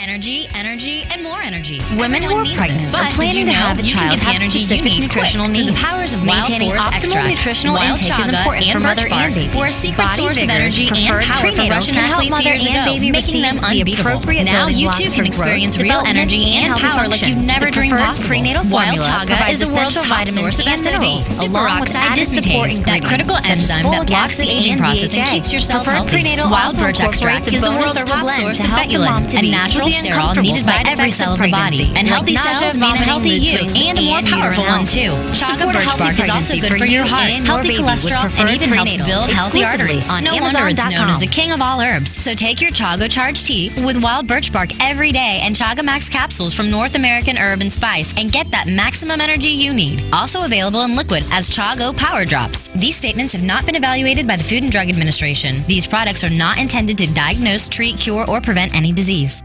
Energy, and more energy. Women who are pregnant but planning to have a child have specific nutritional needs. The powers of maintaining optimal nutritional intake is important for mother and baby. We're a secret source of energy and power for Russian athletes years ago, making them unbeatable. Now you too can experience real energy and power like you've never dreamed preferred prenatal formula provides the world's top source of vitamins and minerals, alongside disappoints that critical enzyme that blocks the aging process and keeps your cells healthy. Wild Birch Extract is the world's top source of betulin, a natural sterol needed by every cell of the body, and healthy cells mean a healthy you, and a more powerful one too. Chaga Birch Bark is also good for your heart, healthy cholesterol, and even helps build healthy arteries. No wonder it's known as the king of all herbs. So take your Chaga Charge tea with Wild Birch Bark every day and Chaga Max capsules from North American Herb and Spice and get that maximum energy you need. Also available in liquid as Chago Power Drops. These statements have not been evaluated by the Food and Drug Administration. These products are not intended to diagnose, treat, cure, or prevent any disease.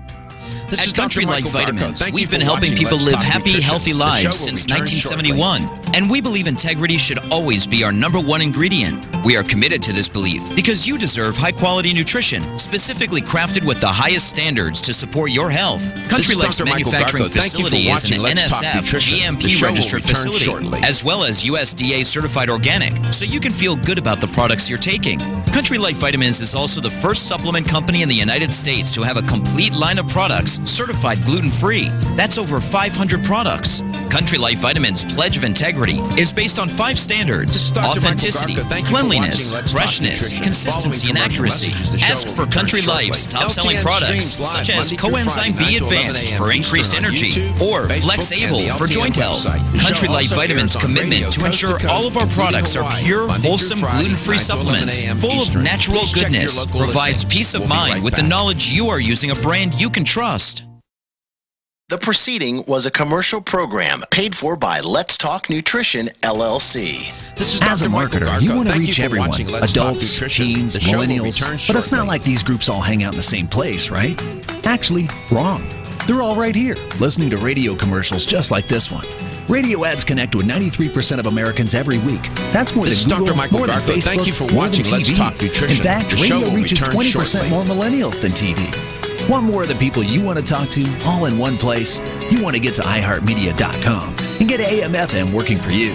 At Country Life Vitamins, we've been helping people live happy, healthy lives since 1971. And we believe integrity should always be our #1 ingredient. We are committed to this belief because you deserve high-quality nutrition, specifically crafted with the highest standards to support your health. Country Life's manufacturing facility is an NSF GMP-registered facility, as well as USDA-certified organic, so you can feel good about the products you're taking. Country Life Vitamins is also the first supplement company in the United States to have a complete line of products certified gluten-free. That's over 500 products. Country Life Vitamins' pledge of integrity is based on 5 standards: authenticity, cleanliness, freshness, consistency, and accuracy. Ask for Country Life's top-selling products, such as Coenzyme B Advanced for increased energy, or Flex Able for joint health. Country Life Vitamins' commitment to ensure all of our products are pure, wholesome, gluten-free supplements full of natural goodness provides peace of mind with the knowledge you are using a brand you can trust. The preceding was a commercial program paid for by Let's Talk Nutrition, LLC. As a marketer, you want to reach everyone, adults, teens, millennials, but it's not like these groups all hang out in the same place, right? Actually, wrong. They're all right here, listening to radio commercials just like this one. Radio ads connect with 93% of Americans every week. That's more than Google, more than Facebook, Thank you for more than watching Let's TV. Talk Nutrition. In fact, The show radio will reaches return 20% shortly. more millennials than TV. Want more of the people you want to talk to all in one place? You want to get to iHeartMedia.com and get AM/FM working for you.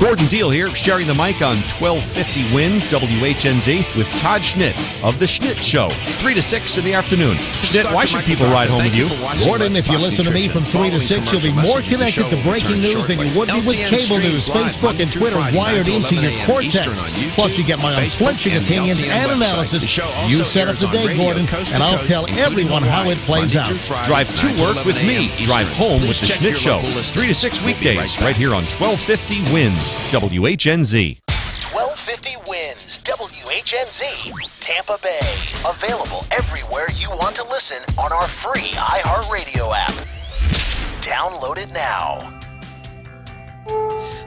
Gordon Deal here, sharing the mic on 1250 Wins WHNZ with Todd Schnitt of The Schnitt Show, 3 to 6 in the afternoon. Schnitt, why should people ride home with you? Gordon, if you listen to me from 3 to 6, you'll be more connected to breaking news than you would be with cable news, Facebook, and Twitter wired into your cortex. Plus, you get my unflinching opinions and analysis. You set up the day, Gordon, and I'll tell everyone how it plays out. Drive to work with me. Drive home with The Schnitt Show, 3 to 6 weekdays, right here on 1250 Wins WHNZ. 1250 Wins, WHNZ, Tampa Bay. Available everywhere you want to listen on our free iHeartRadio app. Download it now.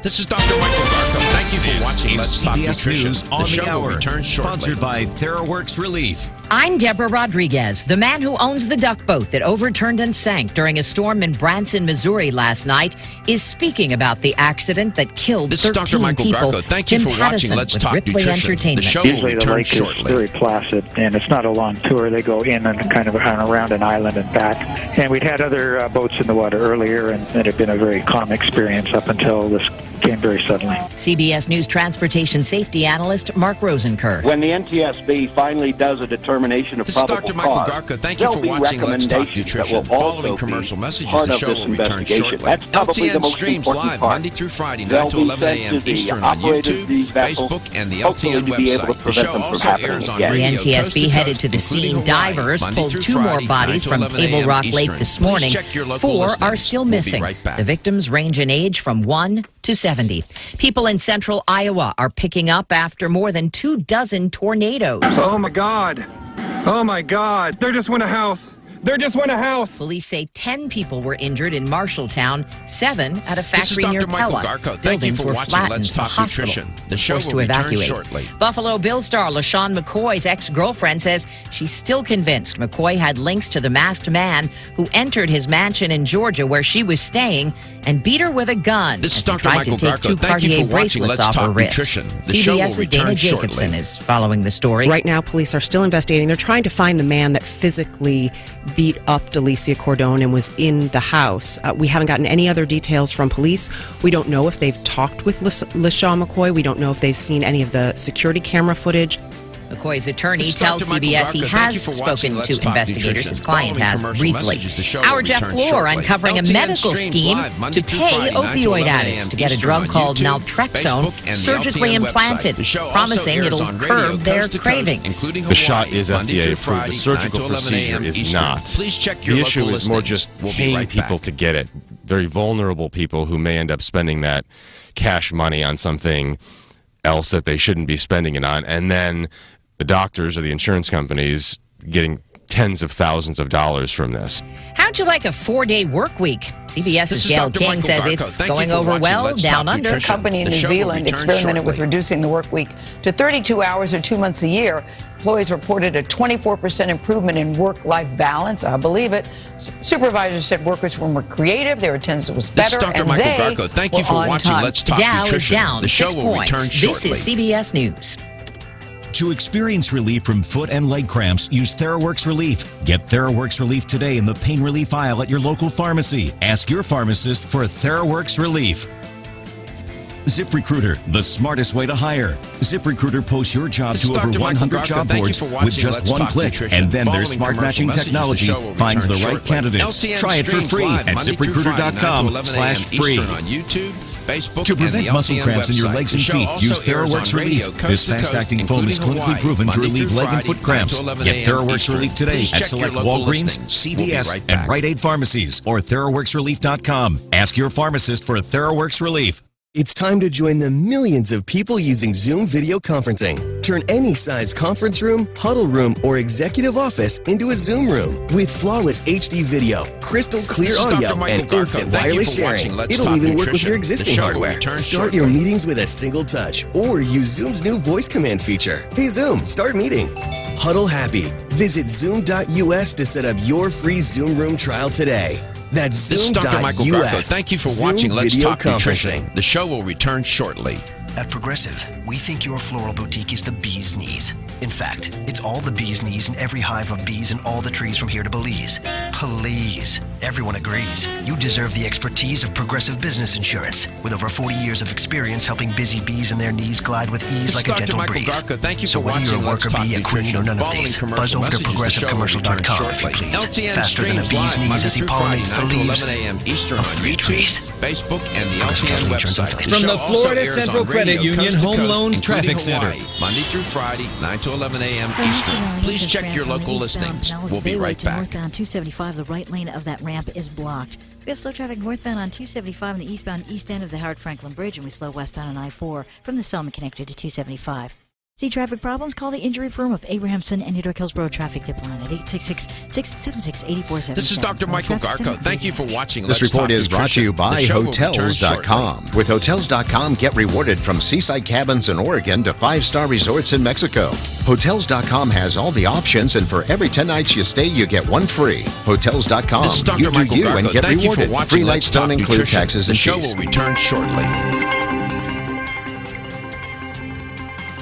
This is Dr. Michael Garko. Thank you for watching Let's Talk CBS Nutrition. News on the show the hour, will return shortly. sponsored by TheraWorks Relief. I'm Deborah Rodriguez, the man who owns the duck boat that overturned and sank during a storm in Branson, Missouri last night, is speaking about the accident that killed This is 13 Dr. Michael people. Garko. Thank you Jim for Pattison watching Let's with Talk Ripley Nutrition. Entertainment. The show will Usually the return lake shortly. is very placid, and it's not a long tour. They go in and kind of around an island and back. And we'd had other boats in the water earlier, and it had been a very calm experience up until this came very suddenly. CBS News transportation safety analyst Mark Rosenkirk. When the NTSB finally does a determination of This is probable Dr. Michael cause, Garko. Thank you there'll for be watching Let's Talk recommendations that Nutrition. will also Following be commercial messages, part the of show this will return investigation. shortly. That's probably the LTN most streams important live part. Monday through Friday, 9 They'll to be 11 sent a.m. to the Eastern on operators of YouTube, these vessels, Facebook, and the hopefully LTN to be able to website. The prevent show them from also happening airs on again. The radio coast NTSB to headed coast, to the scene. including Hawaii, Divers Monday pulled through 2 more Friday, bodies 9 from to 11 Table a.m. Rock Lake Eastern. this Please morning. check your local 4 are listings. still We'll be missing. right back. The victims range in age from 1 to 70. People in central Iowa are picking up after more than 24 tornadoes. Oh my God. Oh my God. There just went a house. There just went a house. Police say 10 people were injured in Marshalltown, 7 at a This is factory near Dr. Michael Pella. Garko. Thank you Buildings for were watching flattened. Let's The Talk hospital Nutrition. The show forced will to return evacuate. shortly. Buffalo Bill star LaShawn McCoy's ex-girlfriend says she's still convinced McCoy had links to the masked man who entered his mansion in Georgia where she was staying and beat her with a gun. This is as he Dr. tried Michael to take Garko. 2 Thank you Cartier for watching bracelets Let's off her Talk wrist. Nutrition. The show will CBS's Dana return Jacobson shortly. is following the story. Right now, police are still investigating. They're trying to find the man that physically beat up Delicia Cordone and was in the house. We haven't gotten any other details from police. We don't know if they've talked with LaShawn McCoy. We don't know if they've seen any of the security camera footage. McCoy's attorney tells CBS he has spoken to investigators. His client has briefly. Our Jeff Glor uncovering a medical scheme to pay opioid addicts to get a drug called naltrexone surgically implanted, promising it'll curb their cravings. The shot is FDA approved. The surgical procedure is not. The issue is more just paying people to get it. Very vulnerable people who may end up spending that cash money on something else that they shouldn't be spending it on, and then the doctors or the insurance companies getting tens of thousands of dollars from this. How'd you like a 4-day work week? CBS's Gail King says it's going over well down under. A company in New Zealand experimented with reducing the work week to 32 hours or 2 months a year. Employees reported a 24% improvement in work-life balance. I believe it. Supervisors said workers were more creative, their attendance was better, and they were Thank you for watching Let's Talk Dow Nutrition. is down The show 6 will return points. shortly. This is CBS News. To experience relief from foot and leg cramps, use TheraWorks Relief. Get TheraWorks Relief today in the pain relief aisle at your local pharmacy. Ask your pharmacist for TheraWorks Relief. ZipRecruiter, the smartest way to hire. ZipRecruiter posts your job to over 100 job boards with just one click, and then their smart matching technology finds the right candidates. Try it for free at ZipRecruiter.com/free. To prevent muscle cramps in your legs and feet, use TheraWorks Relief. This fast-acting foam is clinically proven to relieve leg and foot cramps. Get TheraWorks Relief today at select Walgreens, CVS, and Rite Aid pharmacies or TheraWorksRelief.com. Ask your pharmacist for TheraWorks Relief. It's time to join the millions of people using Zoom video conferencing. Turn any size conference room, huddle room, or executive office into a Zoom room with flawless HD video, crystal clear audio, and instant wireless sharing. It'll even work with your existing hardware. Start your meetings with a single touch or use Zoom's new voice command feature. Hey Zoom, start meeting. Huddle happy. Visit Zoom.us to set up your free Zoom room trial today. That's Zoom.us. This is Dr. Michael Garko. Thank you for watching Let's Talk Nutrition. The show will return shortly. At Progressive, we think your floral boutique is the bee's knees. In fact, it's all the bee's knees in every hive of bees in all the trees from here to Belize. Please, everyone agrees. You deserve the expertise of Progressive Business Insurance. With over 40 years of experience helping busy bees and their knees glide with ease like a gentle breeze. Thank you so whether you're a worker bee, a queen, or none of these, buzz over to ProgressiveCommercial.com if you please. Faster than a bee's knees as he pollinates the leaves of 3 trees. Facebook and the LTN website. From the Florida Central Credit Union Home Loans Traffic Center. Monday through Friday, 9 to 11 a.m. Eastern. Please check your local listings. We'll be right back. Northbound 275, the right lane of that ramp is blocked. We have slow traffic northbound on 275 in the eastbound east end of the Howard Franklin Bridge, and we slow westbound on I-4 from the Selma connected to 275. See traffic problems? Call the injury firm of Abrahamson and Newdork Hillsborough Traffic Tip Line at 866-676-8477. This is Dr. Michael Garko. Thank you for watching. This report is brought to you by Hotels.com. With Hotels.com, get rewarded from seaside cabins in Oregon to 5-star resorts in Mexico. Hotels.com has all the options, and for every 10 nights you stay, you get one free. Hotels.com. This is Dr. You Michael do you Garko. and get Thank rewarded. you for watching. Free nights don't include taxes and fees. The show fees. will return shortly.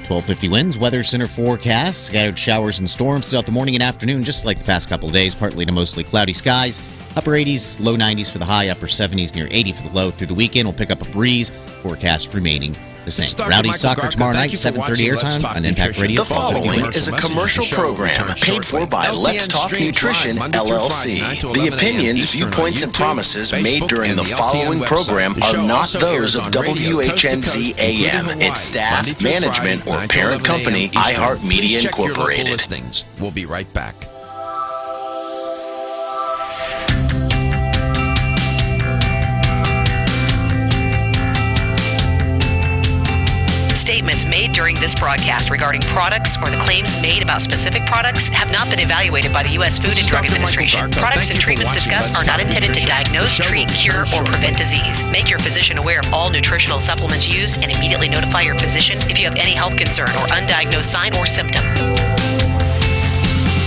1250 winds, weather center forecast, scattered showers and storms throughout the morning and afternoon, just like the past couple of days, partly to mostly cloudy skies. Upper 80s, low 90s for the high, upper 70s, near 80 for the low. Through the weekend, we'll pick up a breeze, forecast remaining the same. Rowdy Soccer tomorrow night, 7:30 airtime on Impact Radio. The following is a commercial program paid for by Let's Talk Nutrition, LLC. The opinions, viewpoints, and promises made during the following program are not those of WHNZ AM, its staff, management, or parent company, iHeartMedia Incorporated. We'll be right back. Statements made during this broadcast regarding products or the claims made about specific products have not been evaluated by the U.S. Food and Drug Administration. Products and treatments discussed are not intended to diagnose, treat, cure, or prevent disease. Make your physician aware of all nutritional supplements used and immediately notify your physician if you have any health concern or undiagnosed sign or symptom.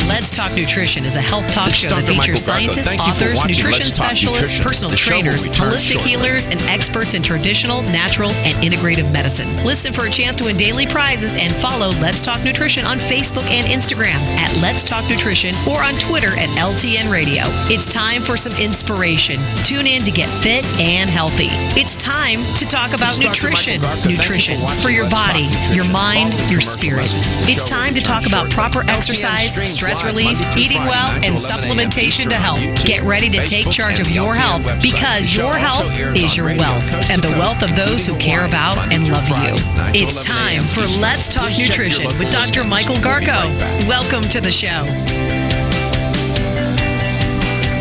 Let's Talk Nutrition is a health talk show that features scientists, authors, nutrition specialists, personal trainers, holistic healers, and experts in traditional, natural, and integrative medicine. Listen for a chance to win daily prizes and follow Let's Talk Nutrition on Facebook and Instagram at Let's Talk Nutrition or on Twitter at LTN Radio. It's time for some inspiration. Tune in to get fit and healthy. It's time to talk about nutrition. Nutrition for your body, your mind, your spirit. It's time to talk about proper exercise, stress relief, eating well, and supplementation to help. Get ready to take charge of your health because your health is your wealth and the wealth of those who care about and love you. It's time for Let's Talk Nutrition with Dr. Michael Garko. Welcome to the show.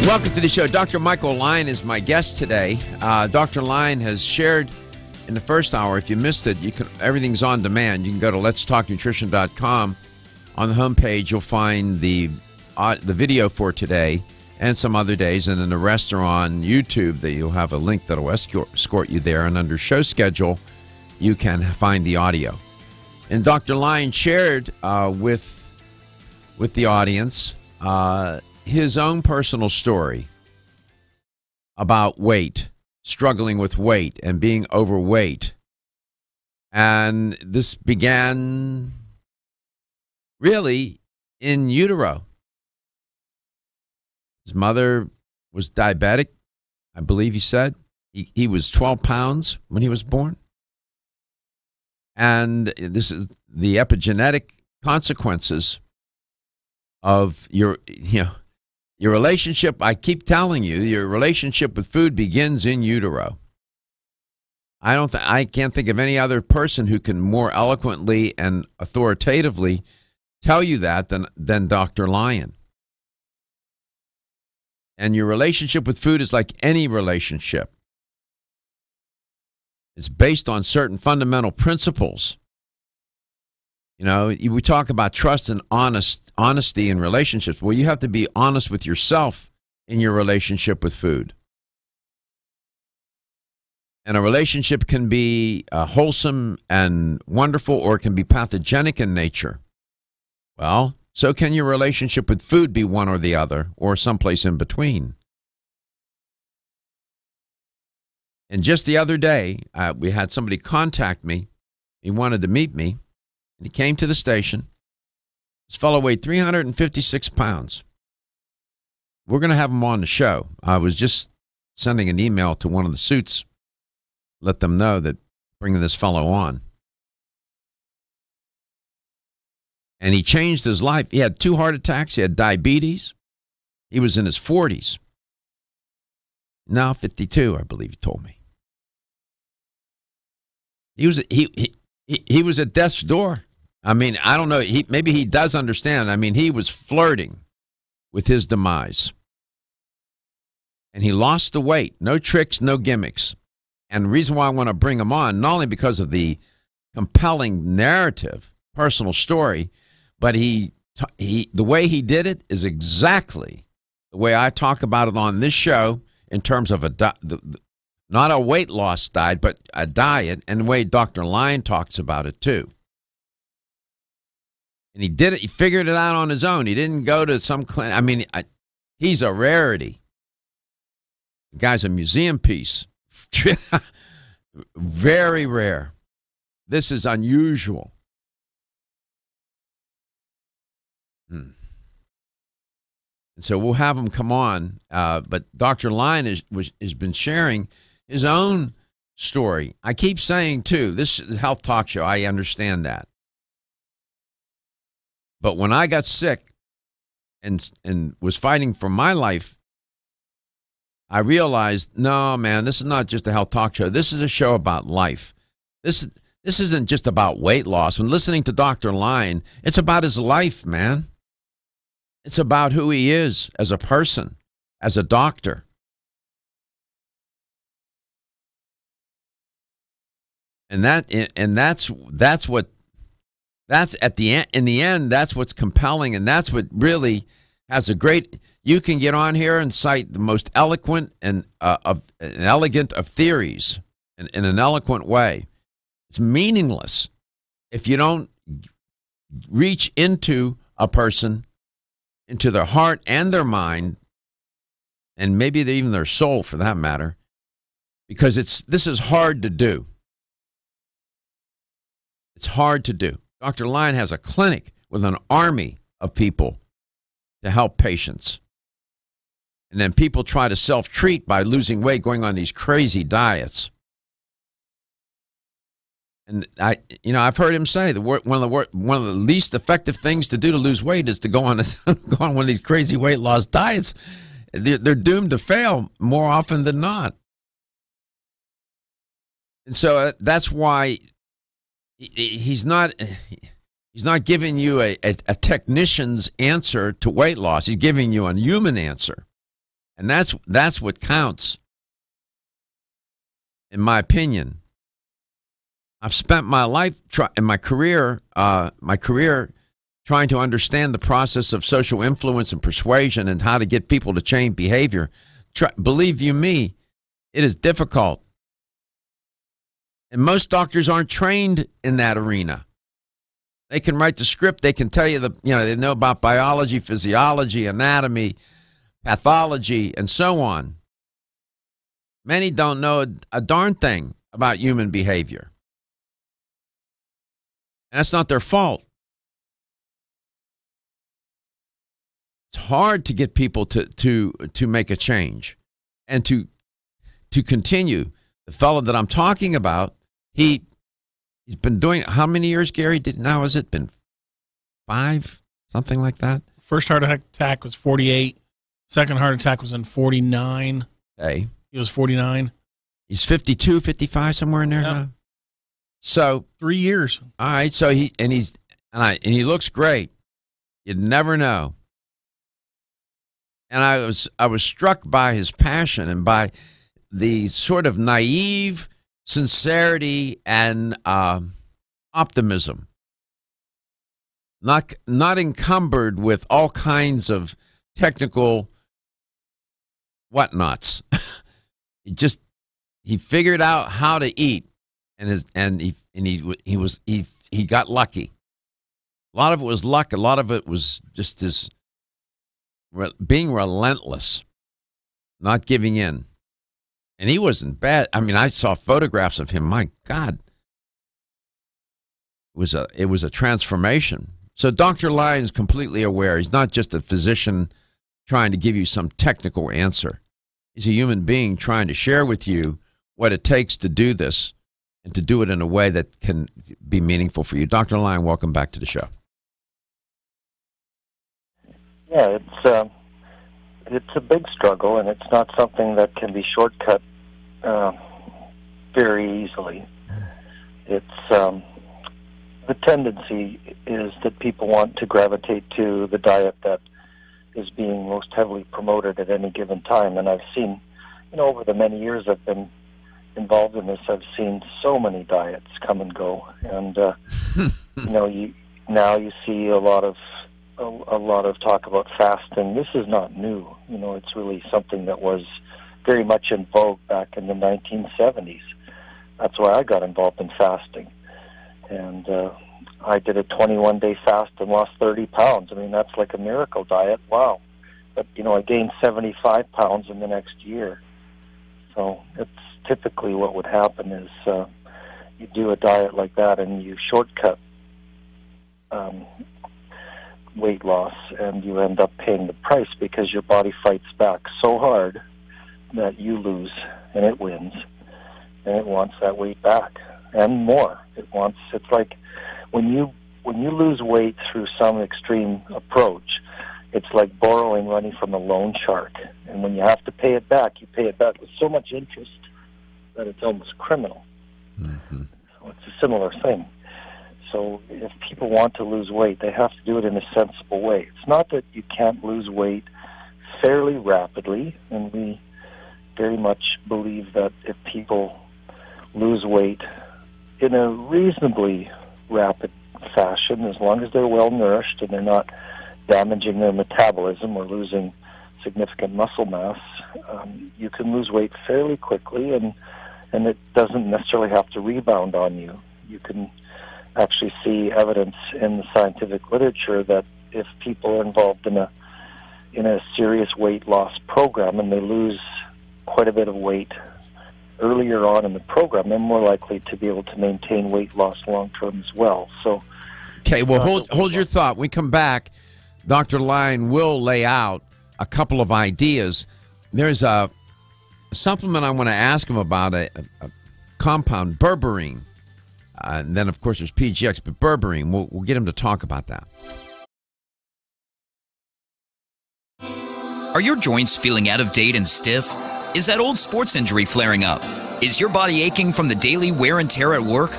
Welcome to the show. Dr. Michael Lyon is my guest today. Dr. Lyon has shared in the first hour. If you missed it, everything's on demand. You can go to letstalknutrition.com. On the homepage, you'll find the video for today and some other days, and then the rest are on YouTube. That you'll have a link that'll escort you there, and under show schedule, you can find the audio. And Dr. Lyon shared with the audience his own personal story about weight, struggling with weight and being overweight. And this began really in utero. His mother was diabetic, I believe he said. He was 12 pounds when he was born. And this is the epigenetic consequences of your relationship. I keep telling you, your relationship with food begins in utero. I can't think of any other person who can more eloquently and authoritatively tell you that than Dr. Lyon. And your relationship with food is like any relationship. It's based on certain fundamental principles. You know, we talk about trust and honesty in relationships. Well, you have to be honest with yourself in your relationship with food. And a relationship can be wholesome and wonderful, or it can be pathogenic in nature. Well, so can your relationship with food be one or the other, or someplace in between. And just the other day, we had somebody contact me. He wanted to meet me. And he came to the station. This fellow weighed 356 pounds. We're going to have him on the show. I was just sending an email to one of the suits, let them know that bringing this fellow on. And he changed his life. He had 2 heart attacks. He had diabetes. He was in his 40s. Now 52, I believe he told me. He was at death's door. I mean, I don't know. Maybe he does understand. I mean, he was flirting with his demise. And he lost the weight. No tricks, no gimmicks. And the reason why I want to bring him on, not only because of the compelling narrative, personal story, but the way he did it is exactly the way I talk about it on this show in terms of not a weight loss diet, but a diet, and the way Dr. Lyon talks about it too. And he did it. He figured it out on his own. He didn't go to some clinic. I mean, he's a rarity. The guy's a museum piece. Very rare. This is unusual. And so we'll have him come on. But Dr. Lyon has been sharing his own story. I keep saying, too, this is a health talk show. I understand that. But when I got sick and was fighting for my life, I realized, no, man, this is not just a health talk show. This is a show about life. This isn't just about weight loss. When listening to Dr. Lyon, it's about his life, man. It's about who he is as a person, as a doctor. And that's at the end. In the end, that's what's compelling, and that's what really has a great. You can get on here and cite the most eloquent and elegant of theories in an eloquent way. It's meaningless if you don't reach into a person into their heart and their mind, and maybe even their soul for that matter, because this is hard to do. It's hard to do. Dr. Lyon has a clinic with an army of people to help patients. And then people try to self-treat by losing weight, going on these crazy diets. And I've heard him say one of the least effective things to do to lose weight is to go on one of these crazy weight loss diets. They're doomed to fail more often than not. And so that's why he's not giving you a technician's answer to weight loss. He's giving you a human answer, and that's what counts, in my opinion. I've spent my life in my career trying to understand the process of social influence and persuasion and how to get people to change behavior. Believe you me, it is difficult. And most doctors aren't trained in that arena. They can write the script. They can tell you they know about biology, physiology, anatomy, pathology, and so on. Many don't know a darn thing about human behavior. And that's not their fault. It's hard to get people to make a change and to continue. The fellow that I'm talking about, he's been doing it. How many years, Gary? Now has it been 5, something like that? First heart attack was 48. Second heart attack was in 49. Okay. He was 49. He's 52, 55, somewhere in there now. So 3 years. All right. So he looks great. You'd never know. And I was struck by his passion and by the sort of naive sincerity and optimism, not encumbered with all kinds of technical whatnots. He figured out how to eat, and he got lucky. A lot of it was luck. A lot of it was just his being relentless, not giving in. And he wasn't bad. I mean, I saw photographs of him. My God, it was a transformation. So Dr. Lyon is completely aware. He's not just a physician trying to give you some technical answer. He's a human being trying to share with you what it takes to do this and to do it in a way that can be meaningful for you. Dr. Lyon, welcome back to the show. Yeah, it's a big struggle, and it's not something that can be shortcut very easily. It's the tendency is that people want to gravitate to the diet that is being most heavily promoted at any given time. And I've seen, over the many years I've been involved in this, I've seen so many diets come and go. And you see a lot of talk about fasting. This is not new. It's really something that was very much in vogue back in the 1970s. That's why I got involved in fasting. And I did a 21-day fast and lost 30 pounds. I mean, that's like a miracle diet. Wow. But, I gained 75 pounds in the next year. So it's typically what would happen is you do a diet like that and you shortcut weight loss, and you end up paying the price because your body fights back so hard that you lose and it wins, and it wants that weight back and more. It's like when you lose weight through some extreme approach, it's like borrowing money from a loan shark, and when you have to pay it back, you pay it back with so much interest that it's almost criminal. Mm-hmm. So it's a similar thing. So if people want to lose weight, they have to do it in a sensible way. It's not that you can't lose weight fairly rapidly, and we very much believe that if people lose weight in a reasonably rapid fashion, as long as they're well nourished and they're not damaging their metabolism or losing significant muscle mass, you can lose weight fairly quickly, and it doesn't necessarily have to rebound on you. You can actually see evidence in the scientific literature that if people are involved in a in a serious weight loss program and they lose quite a bit of weight earlier on in the program, they're more likely to be able to maintain weight loss long term as well. So, okay, well, hold your thought. When we come back, Dr. Lyon will lay out a couple of ideas. There's a supplement I want to ask him about, a compound, berberine. And then, of course, there's PGX, but berberine. We'll get him to talk about that. Are your joints feeling out of date and stiff? Is that old sports injury flaring up? Is your body aching from the daily wear and tear at work?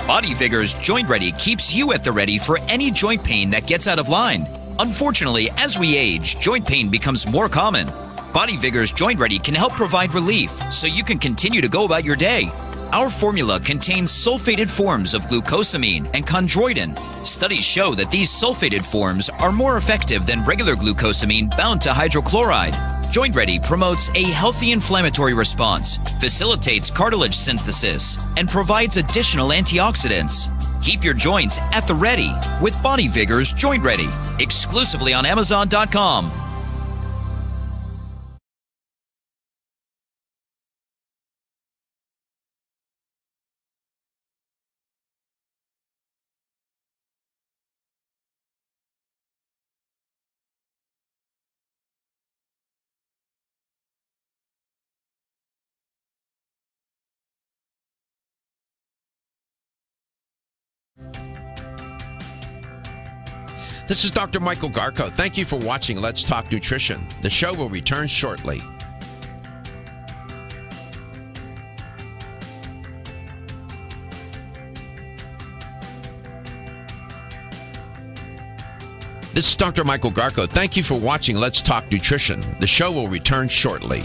Body Vigor's Joint Ready keeps you at the ready for any joint pain that gets out of line. Unfortunately, as we age, joint pain becomes more common. Body Vigor's Joint Ready can help provide relief so you can continue to go about your day. Our formula contains sulfated forms of glucosamine and chondroitin. Studies show that these sulfated forms are more effective than regular glucosamine bound to hydrochloride. Joint Ready promotes a healthy inflammatory response, facilitates cartilage synthesis, and provides additional antioxidants. Keep your joints at the ready with Body Vigor's Joint Ready, exclusively on Amazon.com. This is Dr. Michael Garko. Thank you for watching Let's Talk Nutrition. The show will return shortly. This is Dr. Michael Garko. Thank you for watching Let's Talk Nutrition. The show will return shortly.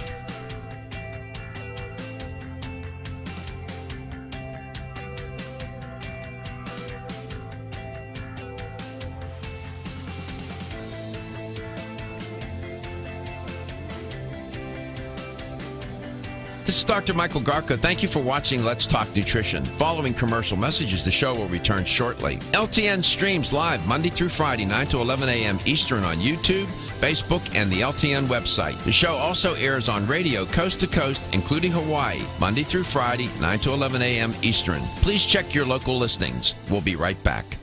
This is Dr. Michael Garko. Thank you for watching Let's Talk Nutrition. Following commercial messages, the show will return shortly. LTN streams live Monday through Friday, 9 to 11 a.m. Eastern on YouTube, Facebook, and the LTN website. The show also airs on radio coast to coast, including Hawaii, Monday through Friday, 9 to 11 a.m. Eastern. Please check your local listings. We'll be right back.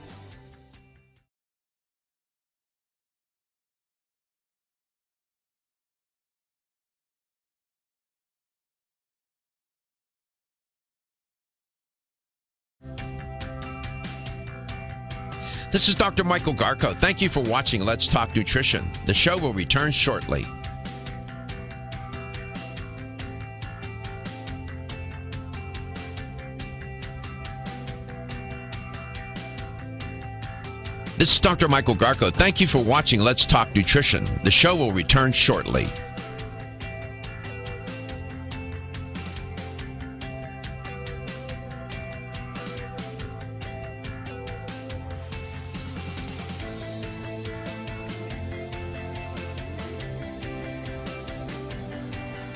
This is Dr. Michael Garko. Thank you for watching Let's Talk Nutrition. The show will return shortly. This is Dr. Michael Garko. Thank you for watching Let's Talk Nutrition. The show will return shortly.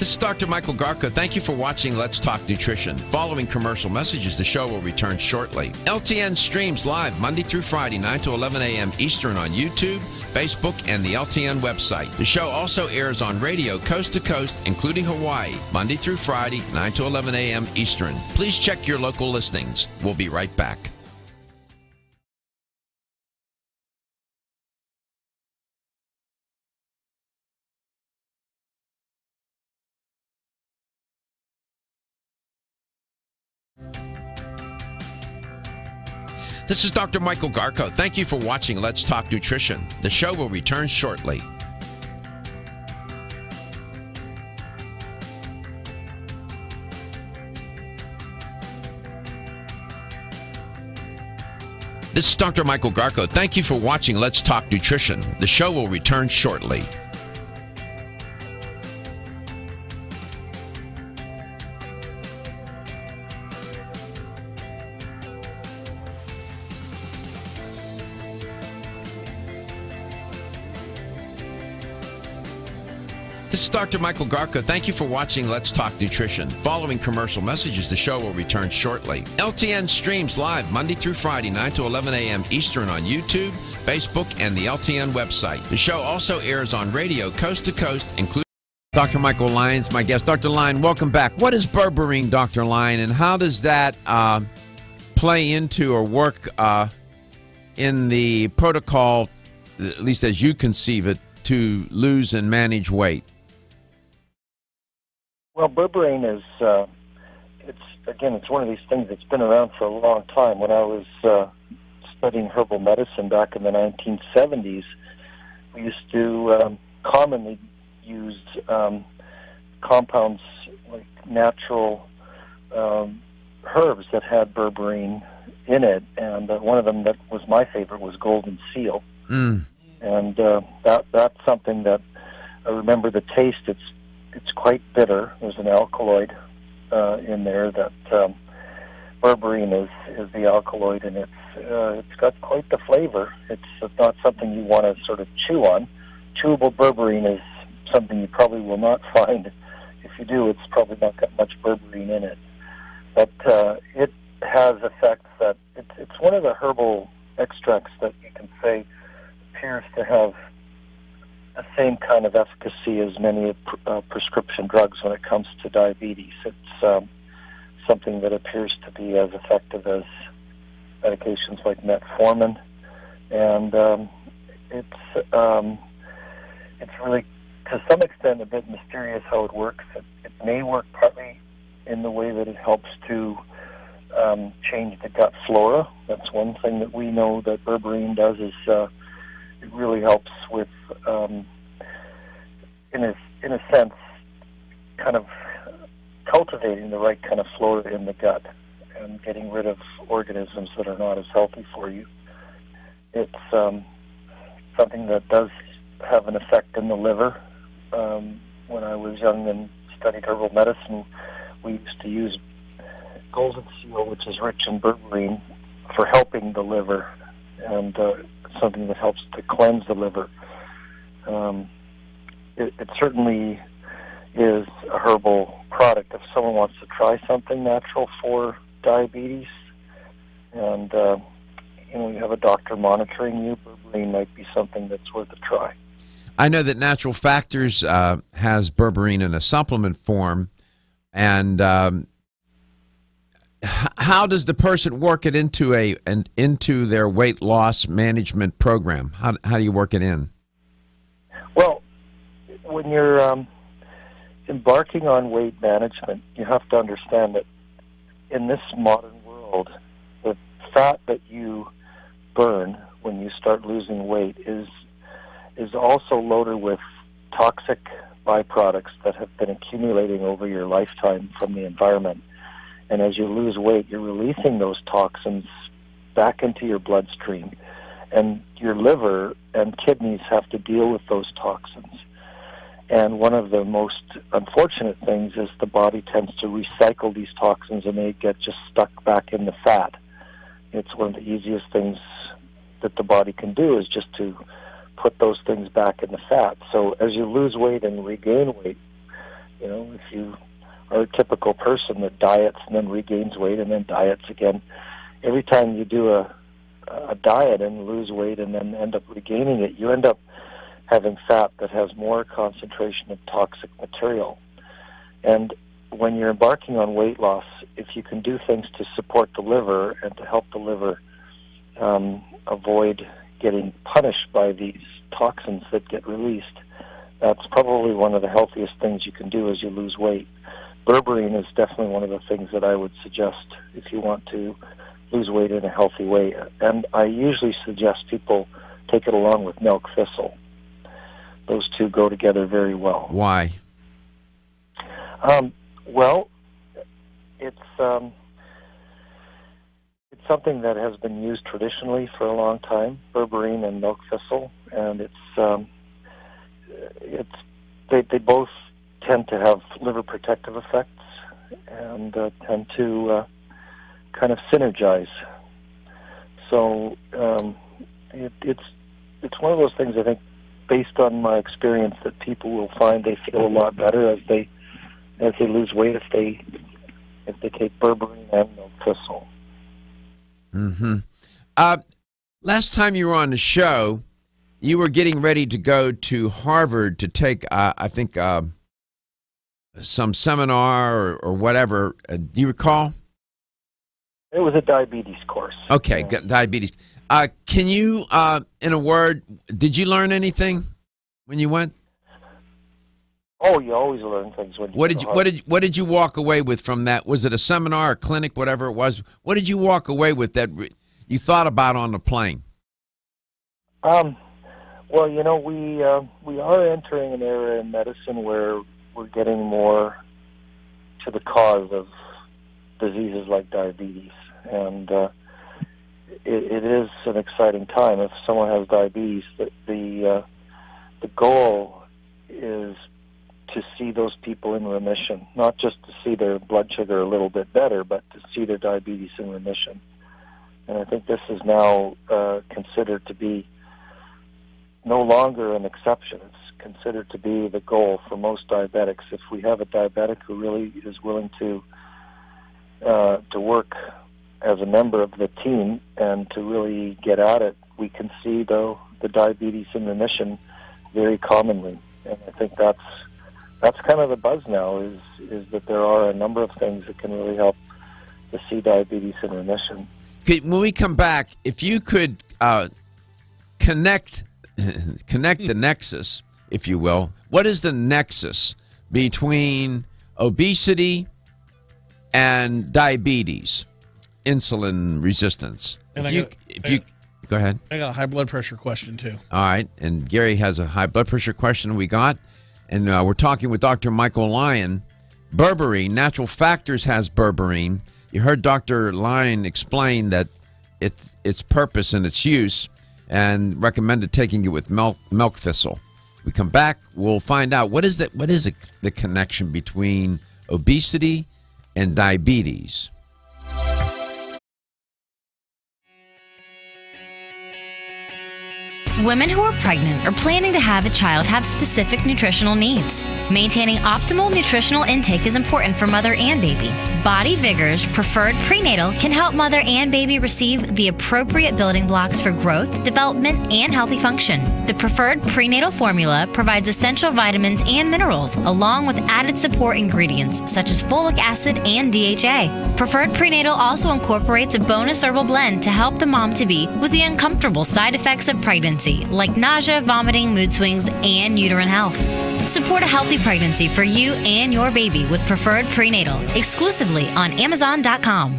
This is Dr. Michael Garko. Thank you for watching Let's Talk Nutrition. Following commercial messages, the show will return shortly. LTN streams live Monday through Friday, 9 to 11 a.m. Eastern on YouTube, Facebook, and the LTN website. The show also airs on radio coast to coast, including Hawaii, Monday through Friday, 9 to 11 a.m. Eastern. Please check your local listings. We'll be right back. This is Dr. Michael Garko. Thank you for watching Let's Talk Nutrition. The show will return shortly. This is Dr. Michael Garko. Thank you for watching Let's Talk Nutrition. The show will return shortly. This This is Dr. Michael Garko. Thank you for watching Let's Talk Nutrition. Following commercial messages, the show will return shortly. LTN streams live Monday through Friday, 9 to 11 a.m. Eastern on YouTube, Facebook, and the LTN website. The show also airs on radio coast to coast, including Dr. Michael Lyons, my guest. Dr. Lyon, welcome back. What is berberine, Dr. Lyon, and how does that play into or work in the protocol, at least as you conceive it, to lose and manage weight? Well, berberine is, it's one of these things that's been around for a long time. When I was studying herbal medicine back in the 1970s, we used to commonly use compounds like natural herbs that had berberine in it, and one of them that was my favorite was golden seal. And that's something that I remember the taste. It's quite bitter. There's an alkaloid in there that berberine is the alkaloid, and it's got quite the flavor. It's not something you want to sort of chew on. Chewable berberine is something you probably will not find. If you do, it's probably not got much berberine in it. But it has effects that it's one of the herbal extracts that you can say appears to have the same kind of efficacy as many prescription drugs when it comes to diabetes. It's something that appears to be as effective as medications like metformin, and it's really, to some extent, a bit mysterious how it works. It may work partly in the way that it helps to change the gut flora. That's one thing that we know that berberine does, is it really helps with, in a sense, kind of cultivating the right kind of flora in the gut and getting rid of organisms that are not as healthy for you. It's something that does have an effect in the liver. When I was young and studied herbal medicine, we used to use golden seal, which is rich in berberine, for helping the liver, and something that helps to cleanse the liver. It certainly is a herbal product. If someone wants to try something natural for diabetes, and you have a doctor monitoring you, berberine might be something that's worth a try. I know that Natural Factors has berberine in a supplement form, and how does the person work it into their weight loss management program? How do you work it in? Well, when you're embarking on weight management, you have to understand that in this modern world, the fat that you burn when you start losing weight is also loaded with toxic byproducts that have been accumulating over your lifetime from the environment. And as you lose weight, you're releasing those toxins back into your bloodstream. And your liver and kidneys have to deal with those toxins. And one of the most unfortunate things is the body tends to recycle these toxins, and they get just stuck back in the fat. It's one of the easiest things that the body can do, is just to put those things back in the fat. So as you lose weight and regain weight, if you are a typical person that diets and then regains weight and then diets again, every time you do a diet and lose weight and then end up regaining it, you end up having fat that has more concentration of toxic material. And when you're embarking on weight loss, if you can do things to support the liver and to help the liver avoid getting punished by these toxins that get released, that's probably one of the healthiest things you can do as you lose weight. Berberine is definitely one of the things that I would suggest if you want to lose weight in a healthy way. And I usually suggest people take it along with milk thistle. Those two go together very well. Why? Well, it's something that has been used traditionally for a long time, berberine and milk thistle, and they both tend to have liver protective effects and tend to kind of synergize. So it's one of those things I think based on my experience, that people will find they feel a lot better as they lose weight if they take berberine and milk thistle. Mm-hmm. Last time you were on the show, you were getting ready to go to Harvard to take, I think, some seminar or whatever. Do you recall? It was a diabetes course. Okay, diabetes. Can you, in a word, did you learn anything when you went? Oh, you always learn things when you go to Harvard. What did you walk away with from that? Was it a seminar, a clinic, whatever it was? What did you walk away with that you thought about on the plane? Well, you know, we are entering an era in medicine where we're getting more to the cause of diseases like diabetes, and it is an exciting time. If someone has diabetes, the goal is to see those people in remission, not just to see their blood sugar a little bit better, but to see their diabetes in remission. And I think this is now considered to be no longer an exception. It's considered to be the goal for most diabetics. If we have a diabetic who really is willing to work as a member of the team and to really get at it, we can see the diabetes in remission very commonly. And I think that's kind of the buzz now, is that there are a number of things that can really help to see diabetes in remission. Okay, when we come back, if you could connect the nexus, if you will, what is the nexus between obesity and diabetes, insulin resistance? Go ahead. I got a high blood pressure question too. All right, and Gary has a high blood pressure question we got, and we're talking with Dr. Michael Lyon. Berberine, Natural Factors has berberine. You heard Dr. Lyon explain that its purpose and its use, and recommended taking it with milk thistle. We come back, we'll find out what is the connection between obesity and diabetes. Women who are pregnant or planning to have a child have specific nutritional needs. Maintaining optimal nutritional intake is important for mother and baby. Body Vigor's Preferred Prenatal can help mother and baby receive the appropriate building blocks for growth, development, and healthy function. The Preferred Prenatal formula provides essential vitamins and minerals, along with added support ingredients such as folic acid and DHA. Preferred Prenatal also incorporates a bonus herbal blend to help the mom-to-be with the uncomfortable side effects of pregnancy, like nausea, vomiting, mood swings, and uterine health. Support a healthy pregnancy for you and your baby with Preferred Prenatal, exclusively on Amazon.com.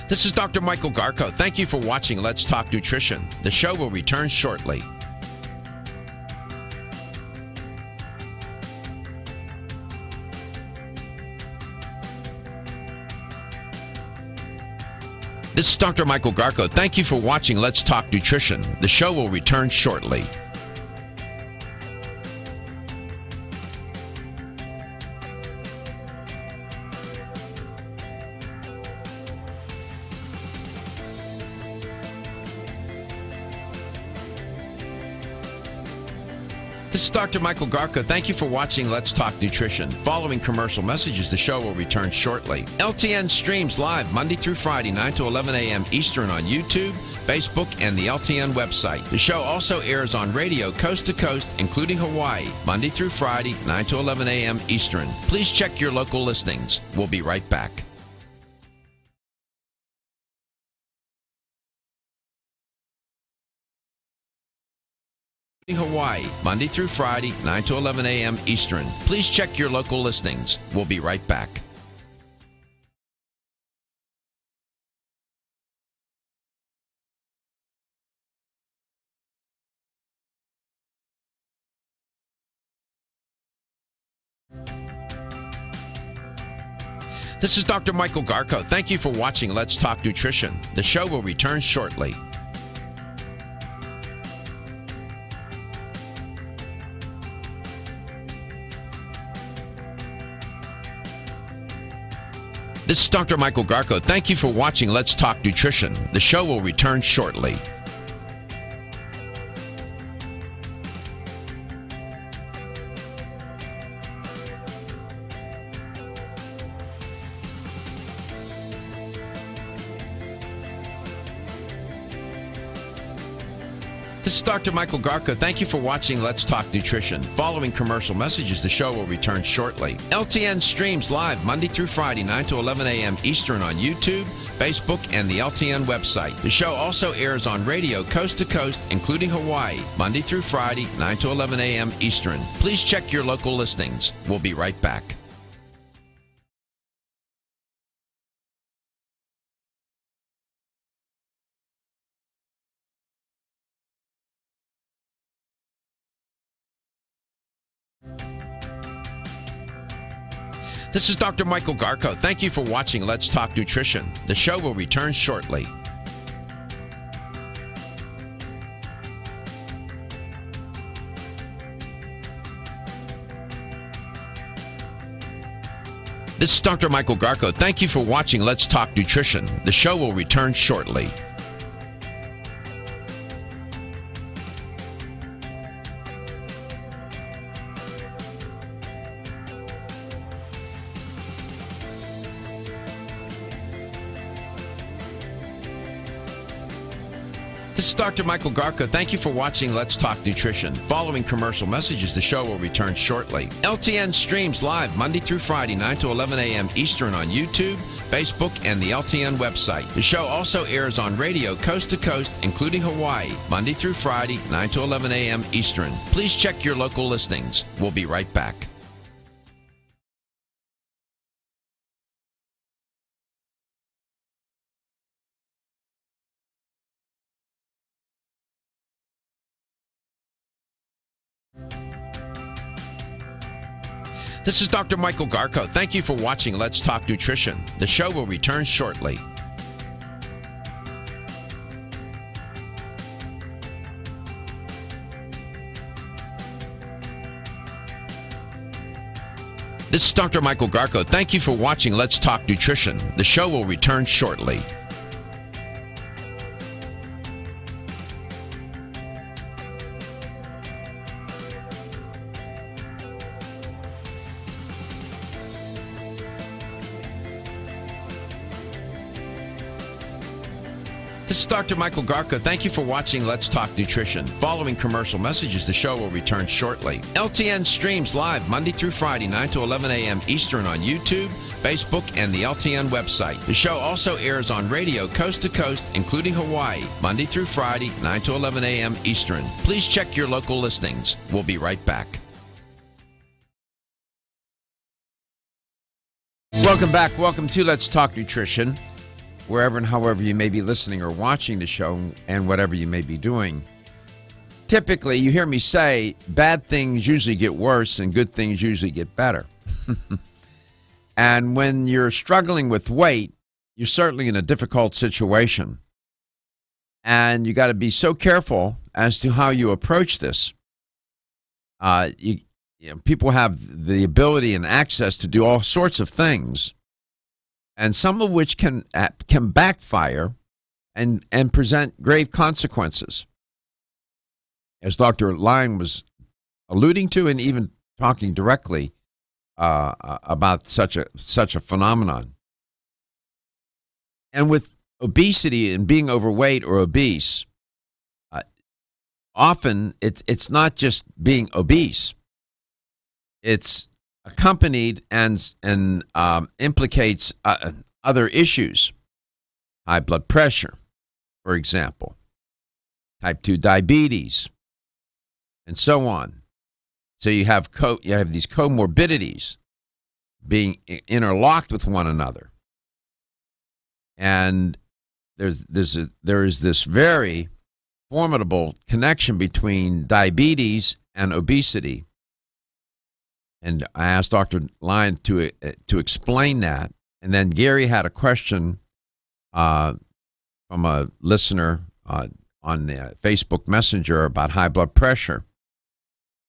This is Dr. Michael Garko. Thank you for watching Let's Talk Nutrition. The show will return shortly. This is Dr. Michael Garko. Thank you for watching Let's Talk Nutrition. The show will return shortly. This is Dr. Michael Garko. Thank you for watching Let's Talk Nutrition. Following commercial messages, the show will return shortly. LTN streams live Monday through Friday, 9 to 11 a.m. Eastern on YouTube, Facebook, and the LTN website. The show also airs on radio coast to coast, including Hawaii, Monday through Friday, 9 to 11 a.m. Eastern. Please check your local listings. We'll be right back. Hawaii, Monday through Friday, 9 to 11 a.m. Eastern. Please check your local listings. We'll be right back. This is Dr. Michael Garko. Thank you for watching Let's Talk Nutrition. The show will return shortly. This is Dr. Michael Garko. Thank you for watching Let's Talk Nutrition. The show will return shortly. This is Dr. Michael Garko. Thank you for watching Let's Talk Nutrition. Following commercial messages, the show will return shortly. LTN streams live Monday through Friday, 9 to 11 a.m. Eastern on YouTube, Facebook, and the LTN website. The show also airs on radio coast to coast, including Hawaii, Monday through Friday, 9 to 11 a.m. Eastern. Please check your local listings. We'll be right back. This is Dr. Michael Garko. Thank you for watching Let's Talk Nutrition. The show will return shortly. This is Dr. Michael Garko. Thank you for watching Let's Talk Nutrition. The show will return shortly. This is Dr. Michael Garko. Thank you for watching Let's Talk Nutrition. Following commercial messages, the show will return shortly. LTN streams live Monday through Friday, 9 to 11 a.m. Eastern on YouTube, Facebook, and the LTN website. The show also airs on radio coast to coast, including Hawaii, Monday through Friday, 9 to 11 a.m. Eastern. Please check your local listings. We'll be right back. This is Dr. Michael Garko. Thank you for watching Let's Talk Nutrition. The show will return shortly. This is Dr. Michael Garko. Thank you for watching Let's Talk Nutrition. The show will return shortly. This is Dr. Michael Garko. Thank you for watching Let's Talk Nutrition. Following commercial messages, the show will return shortly. LTN streams live Monday through Friday, 9 to 11 a.m. Eastern on YouTube, Facebook, and the LTN website. The show also airs on radio coast to coast, including Hawaii, Monday through Friday, 9 to 11 a.m. Eastern. Please check your local listings. We'll be right back. Welcome back. Welcome to Let's Talk Nutrition. Wherever and however you may be listening or watching the show and whatever you may be doing. Typically, you hear me say, bad things usually get worse and good things usually get better. And when you're struggling with weight, you're certainly in a difficult situation. And you got to be so careful as to how you approach this. People have the ability and access to do all sorts of things, and some of which can backfire and present grave consequences. As Dr. Line was alluding to and even talking directly about such a phenomenon. And with obesity and being overweight or obese, often it's not just being obese. It's accompanied and implicates other issues. High blood pressure, for example, type 2 diabetes, and so on. So you have these comorbidities being interlocked with one another. And there is this very formidable connection between diabetes and obesity. And I asked Dr. Line to explain that. And then Gary had a question from a listener on Facebook Messenger about high blood pressure.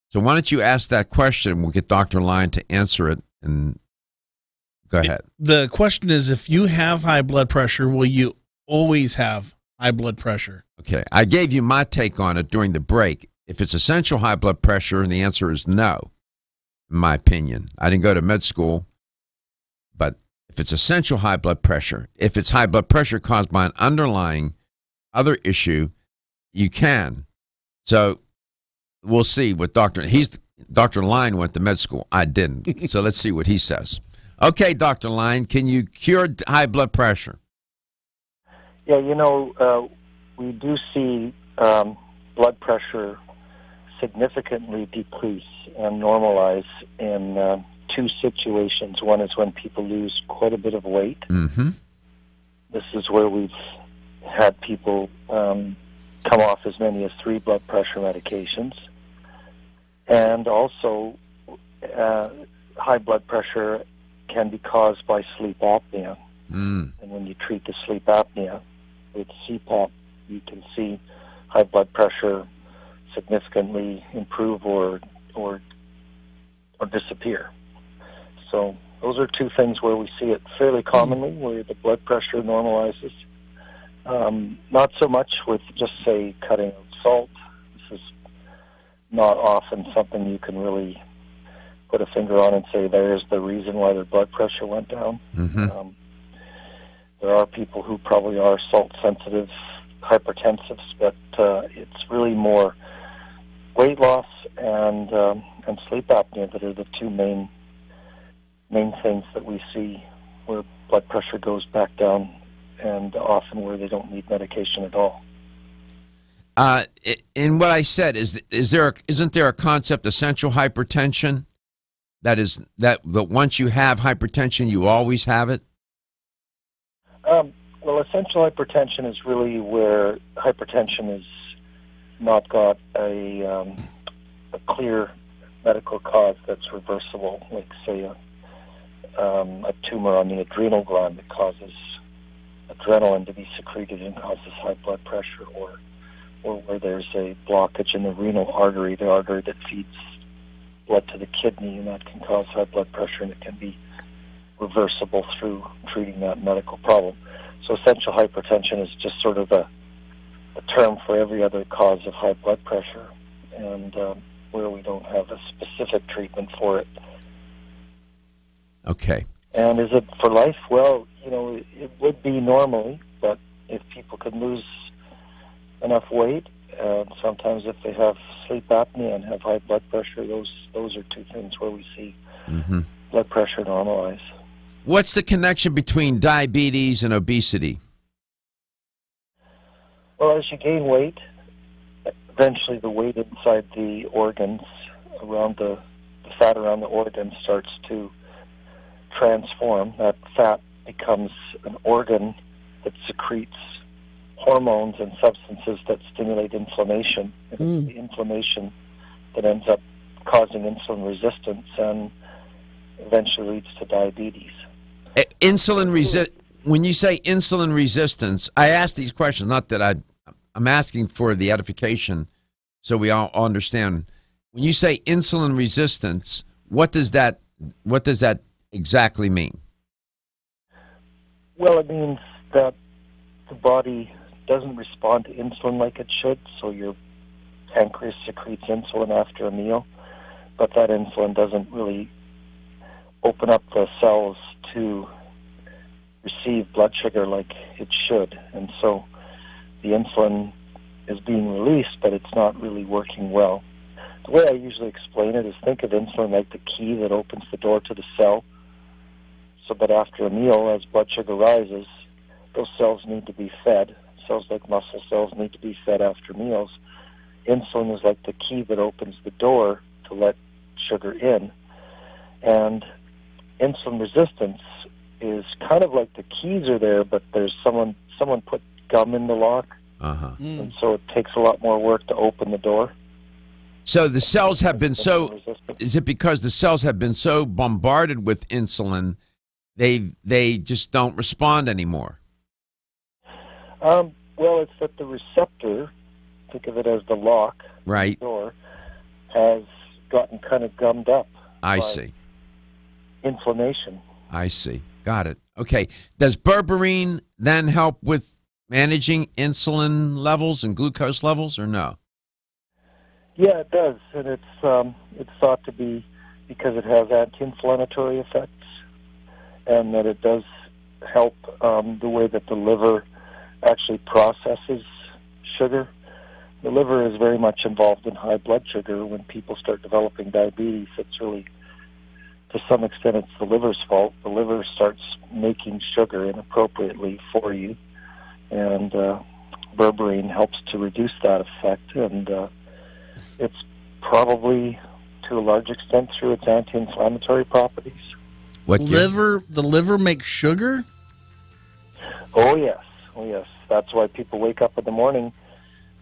So why don't you ask that question? We'll get Dr. Line to answer it and Go ahead. The question is, if you have high blood pressure, will you always have high blood pressure? Okay. I gave you my take on it during the break. If it's essential high blood pressure, and the answer is no, in my opinion. I didn't go to med school, but if it's essential high blood pressure, if it's high blood pressure caused by an underlying other issue, you can. So we'll see what Dr. Line went to med school. I didn't. So let's see what he says. Okay, Dr. Line, can you cure high blood pressure? Yeah, we do see blood pressure significantly decrease and normalize in two situations. One is when people lose quite a bit of weight. Mm-hmm. This is where we've had people come off as many as 3 blood pressure medications. And also, high blood pressure can be caused by sleep apnea. Mm. And when you treat the sleep apnea with CPAP, you can see high blood pressure significantly improve or disappear. So those are two things where we see it fairly commonly, where the blood pressure normalizes. Not so much with just, say, cutting out salt. This is not often something you can really put a finger on and say there's the reason why their blood pressure went down. Mm-hmm. There are people who probably are salt-sensitive hypertensives, but it's really more weight loss and sleep apnea that are the two main things that we see where blood pressure goes back down, and often where they don't need medication at all. In what I said, isn't there a concept, essential hypertension? That once you have hypertension, you always have it? Well, essential hypertension is really where hypertension has not got a clear medical cause that's reversible, like, say, a tumor on the adrenal gland that causes adrenaline to be secreted and causes high blood pressure, or where there's a blockage in the renal artery, the artery that feeds blood to the kidney, and that can cause high blood pressure, and it can be reversible through treating that medical problem. So essential hypertension is just sort of a term for every other cause of high blood pressure, and where we don't have a specific treatment for it. Okay. And is it for life? Well, it would be normally, but if people could lose enough weight, sometimes if they have sleep apnea and have high blood pressure, those are two things where we see blood pressure normalize. What's the connection between diabetes and obesity? Well, as you gain weight, eventually the weight inside the organs, around the fat around the organs, starts to transform. That fat becomes an organ that secretes hormones and substances that stimulate inflammation. It's the inflammation that ends up causing insulin resistance and eventually leads to diabetes. When you say insulin resistance, I ask these questions, not that I'm asking for the edification so we all understand. When you say insulin resistance, what does that exactly mean? Well, it means that the body doesn't respond to insulin like it should, so your pancreas secretes insulin after a meal, but that insulin doesn't really open up the cells to receive blood sugar like it should, and so the insulin is being released, but it's not really working well. The way I usually explain it is, think of insulin like the key that opens the door to the cell, so that after a meal, as blood sugar rises, those cells need to be fed. Cells like muscle cells need to be fed after meals. Insulin is like the key that opens the door to let sugar in. And insulin resistance is kind of like the keys are there, but there's someone put gum in the lock, and so it takes a lot more work to open the door. So the cells have been is it because the cells have been so bombarded with insulin, they just don't respond anymore? Well, it's that the receptor, think of it as the lock, right, the door, has gotten kind of gummed up. I see. Inflammation. I see. Got it. Okay. Does berberine then help with managing insulin levels and glucose levels, or no? Yeah, it does, and it's thought to be because it has anti-inflammatory effects, and that it does help the way that the liver actually processes sugar. The liver is very much involved in high blood sugar. When people start developing diabetes, it's really, to some extent, it's the liver's fault. The liver starts making sugar inappropriately for you, and berberine helps to reduce that effect, and it's probably, to a large extent, through its anti-inflammatory properties. The liver makes sugar? Oh, yes. That's why people wake up in the morning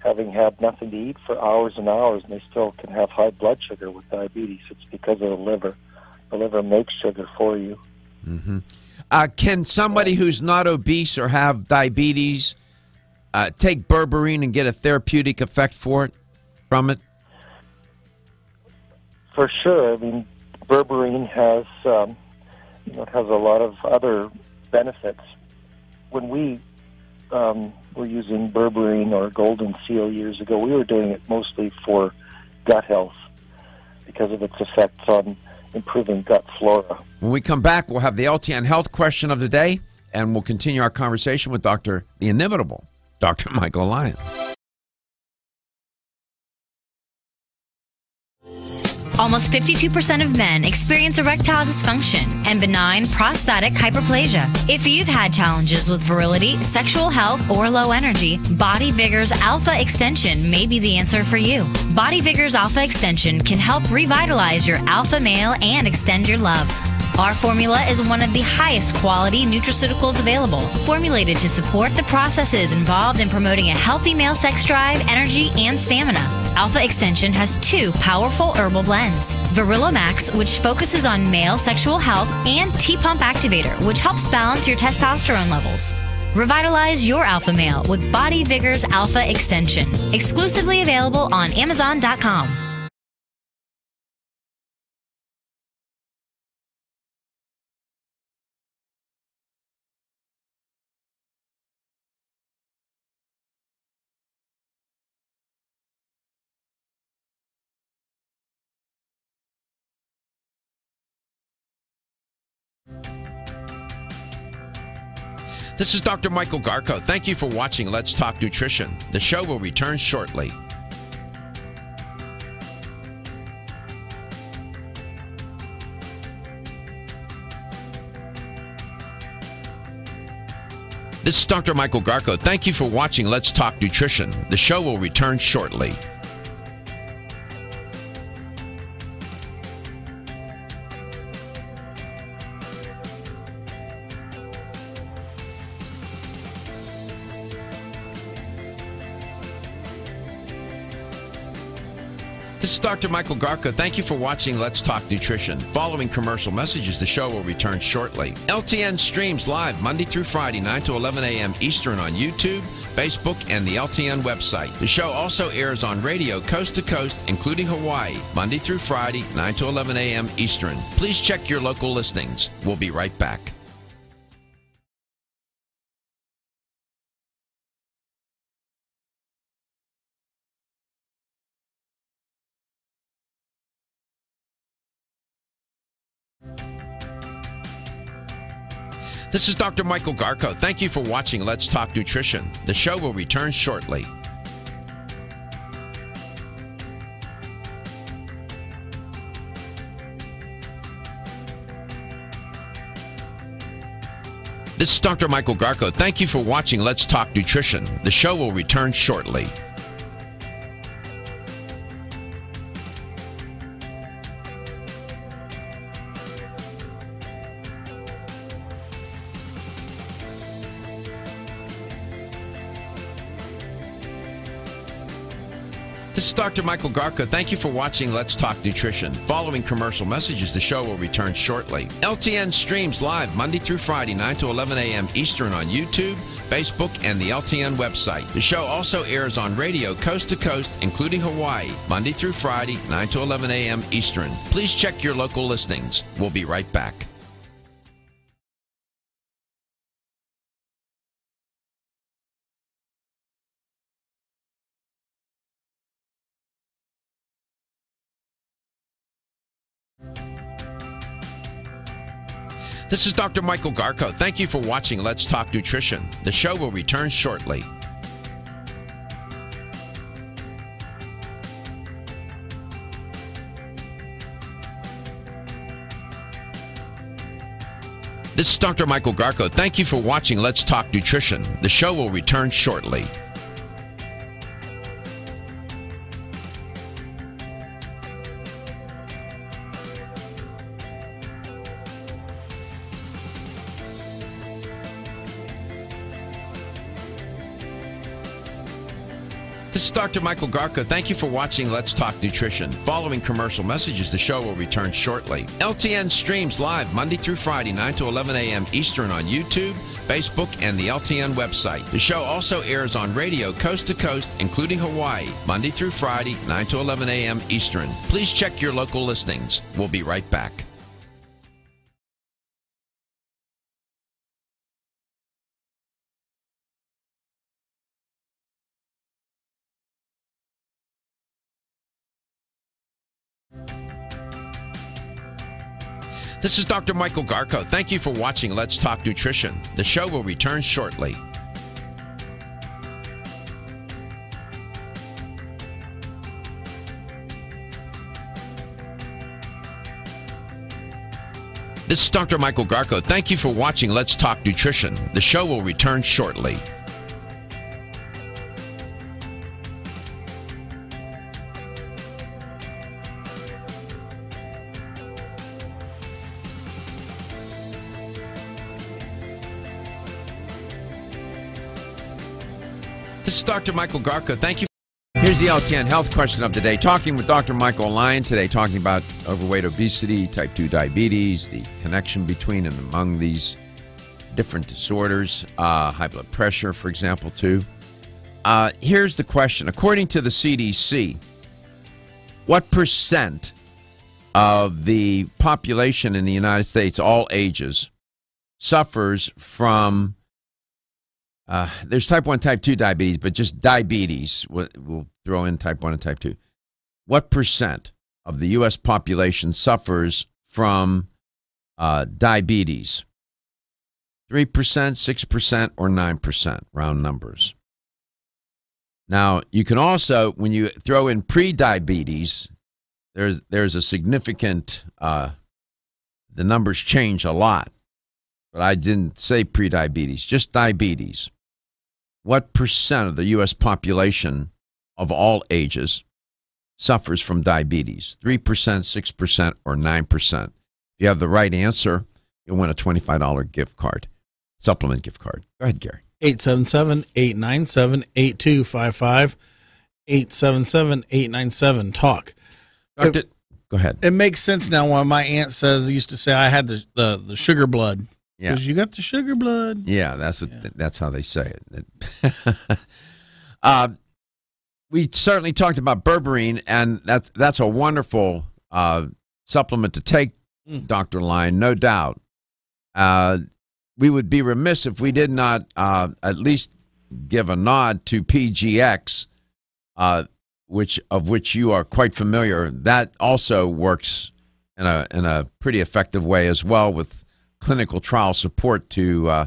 having had nothing to eat for hours and hours, and they still can have high blood sugar with diabetes. It's because of the liver. The liver makes sugar for you. Mm-hmm. Can somebody who's not obese or have diabetes take berberine and get a therapeutic effect from it? For sure. I mean, berberine has, it has a lot of other benefits. When we were using berberine or golden seal years ago, we were doing it mostly for gut health because of its effects on improving gut flora. When we come back, we'll have the LTN Health question of the day, and we'll continue our conversation with the inimitable Dr. Michael Lyon. Almost 52% of men experience erectile dysfunction and benign prostatic hyperplasia. If you've had challenges with virility, sexual health, or low energy, Body Vigor's Alpha Extension may be the answer for you. Body Vigor's Alpha Extension can help revitalize your alpha male and extend your love. Our formula is one of the highest quality nutraceuticals available, formulated to support the processes involved in promoting a healthy male sex drive, energy, and stamina. Alpha Extension has 2 powerful herbal blends, Virilomax, which focuses on male sexual health, and T-Pump Activator, which helps balance your testosterone levels. Revitalize your alpha male with Body Vigor's Alpha Extension. Exclusively available on Amazon.com. This is Dr. Michael Garko. Thank you for watching Let's Talk Nutrition. The show will return shortly. This is Dr. Michael Garko. Thank you for watching Let's Talk Nutrition. The show will return shortly. This is Dr. Michael Garko. Thank you for watching Let's Talk Nutrition. Following commercial messages, the show will return shortly. LTN streams live Monday through Friday, 9 to 11 a.m. Eastern on YouTube, Facebook, and the LTN website. The show also airs on radio coast to coast, including Hawaii, Monday through Friday, 9 to 11 a.m. Eastern. Please check your local listings. We'll be right back. This is Dr. Michael Garko. Thank you for watching Let's Talk Nutrition. The show will return shortly. This is Dr. Michael Garko. Thank you for watching Let's Talk Nutrition. The show will return shortly. This is Dr. Michael Garko. Thank you for watching Let's Talk Nutrition. Following commercial messages, the show will return shortly. LTN streams live Monday through Friday, 9 to 11 a.m. Eastern on YouTube, Facebook, and the LTN website. The show also airs on radio coast to coast, including Hawaii, Monday through Friday, 9 to 11 a.m. Eastern. Please check your local listings. We'll be right back. This is Dr. Michael Garko. Thank you for watching Let's Talk Nutrition. The show will return shortly. This is Dr. Michael Garko. Thank you for watching Let's Talk Nutrition. The show will return shortly. This is Dr. Michael Garko. Thank you for watching Let's Talk Nutrition. Following commercial messages, the show will return shortly. LTN streams live Monday through Friday, 9 to 11 a.m. Eastern on YouTube, Facebook, and the LTN website. The show also airs on radio coast to coast, including Hawaii, Monday through Friday, 9 to 11 a.m. Eastern. Please check your local listings. We'll be right back. This is Dr. Michael Garko. Thank you for watching Let's Talk Nutrition. The show will return shortly. This is Dr. Michael Garko. Thank you for watching Let's Talk Nutrition. The show will return shortly. This is Dr. Michael Garko. Thank you. Here's the LTN health question of the day. Talking with Dr. Michael Lyon today, talking about overweight, obesity, type 2 diabetes, the connection between and among these different disorders, high blood pressure, for example, too. Here's the question. According to the CDC, what percent of the population in the United States, all ages, suffers from there's type 1, type 2 diabetes, but just diabetes. We'll throw in type 1 and type 2. What percent of the U.S. population suffers from diabetes? 3%, 6%, or 9%, round numbers. Now, you can also, when you throw in pre-diabetes, there's a significant, the numbers change a lot. But I didn't say pre-diabetes, just diabetes. What percent of the U.S. population of all ages suffers from diabetes? 3%, 6%, or 9%? If you have the right answer, you'll win a $25 gift card, supplement gift card. Go ahead, Gary. 877-897-8255, 877-897-TALK. Go ahead. It makes sense now why my aunt used to say I had the sugar blood. Yeah, because you got the sugar blood. Yeah, that's how they say it. We certainly talked about berberine, and that's a wonderful supplement to take, Dr. Lyon, no doubt. We would be remiss if we did not at least give a nod to PGX, of which you are quite familiar. That also works in a pretty effective way as well, with clinical trial support to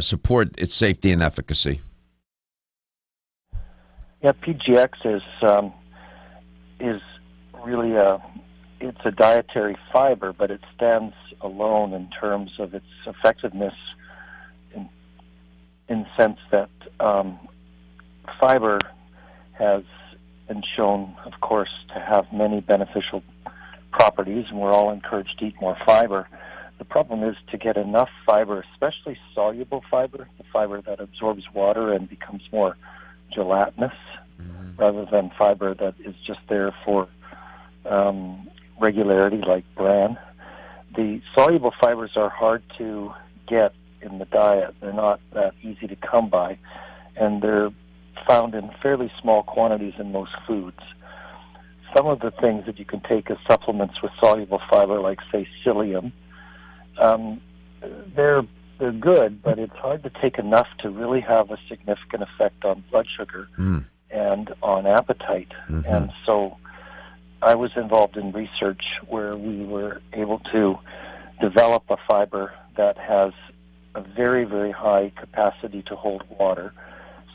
support its safety and efficacy. Yeah, PGX is really it's a dietary fiber, but it stands alone in terms of its effectiveness in the sense that fiber has been shown, of course, to have many beneficial properties, and we're all encouraged to eat more fiber. The problem is to get enough fiber, especially soluble fiber, the fiber that absorbs water and becomes more gelatinous, rather than fiber that is just there for regularity, like bran. The soluble fibers are hard to get in the diet. They're not that easy to come by, and they're found in fairly small quantities in most foods. Some of the things that you can take as supplements with soluble fiber, like, say, psyllium, they're good, but it's hard to take enough to really have a significant effect on blood sugar and on appetite. And so I was involved in research where we were able to develop a fiber that has a very, very high capacity to hold water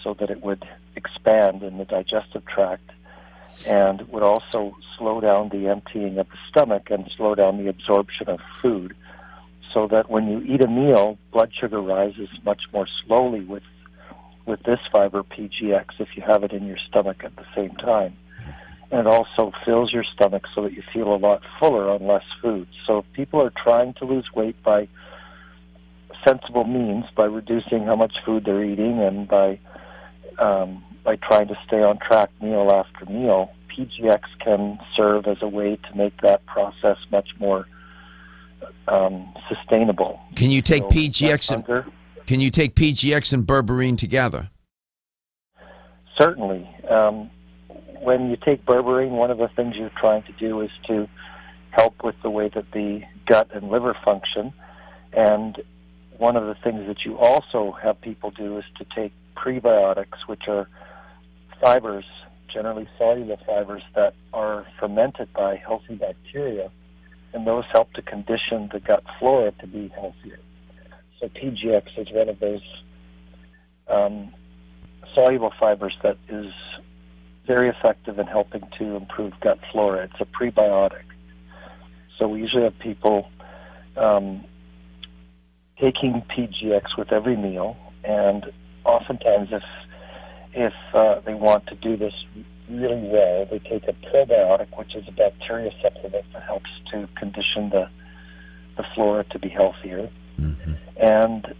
so that it would expand in the digestive tract and would also slow down the emptying of the stomach and slow down the absorption of food, so that when you eat a meal, blood sugar rises much more slowly with this fiber, PGX, if you have it in your stomach at the same time. And it also fills your stomach so that you feel a lot fuller on less food. So if people are trying to lose weight by sensible means, by reducing how much food they're eating and by trying to stay on track meal after meal, PGX can serve as a way to make that process much more sustainable. Can you take PGX and berberine together? Certainly. When you take berberine, one of the things you're trying to do is to help with the way that the gut and liver function. And one of the things that you also have people do is to take prebiotics, which are fibers, generally soluble fibers, that are fermented by healthy bacteria, and those help to condition the gut flora to be healthier. So PGX is one of those soluble fibers that is very effective in helping to improve gut flora. It's a prebiotic. So we usually have people taking PGX with every meal, and oftentimes if they want to do this really well, they take a probiotic, which is a bacteria supplement that helps to condition the flora to be healthier. Mm-hmm. And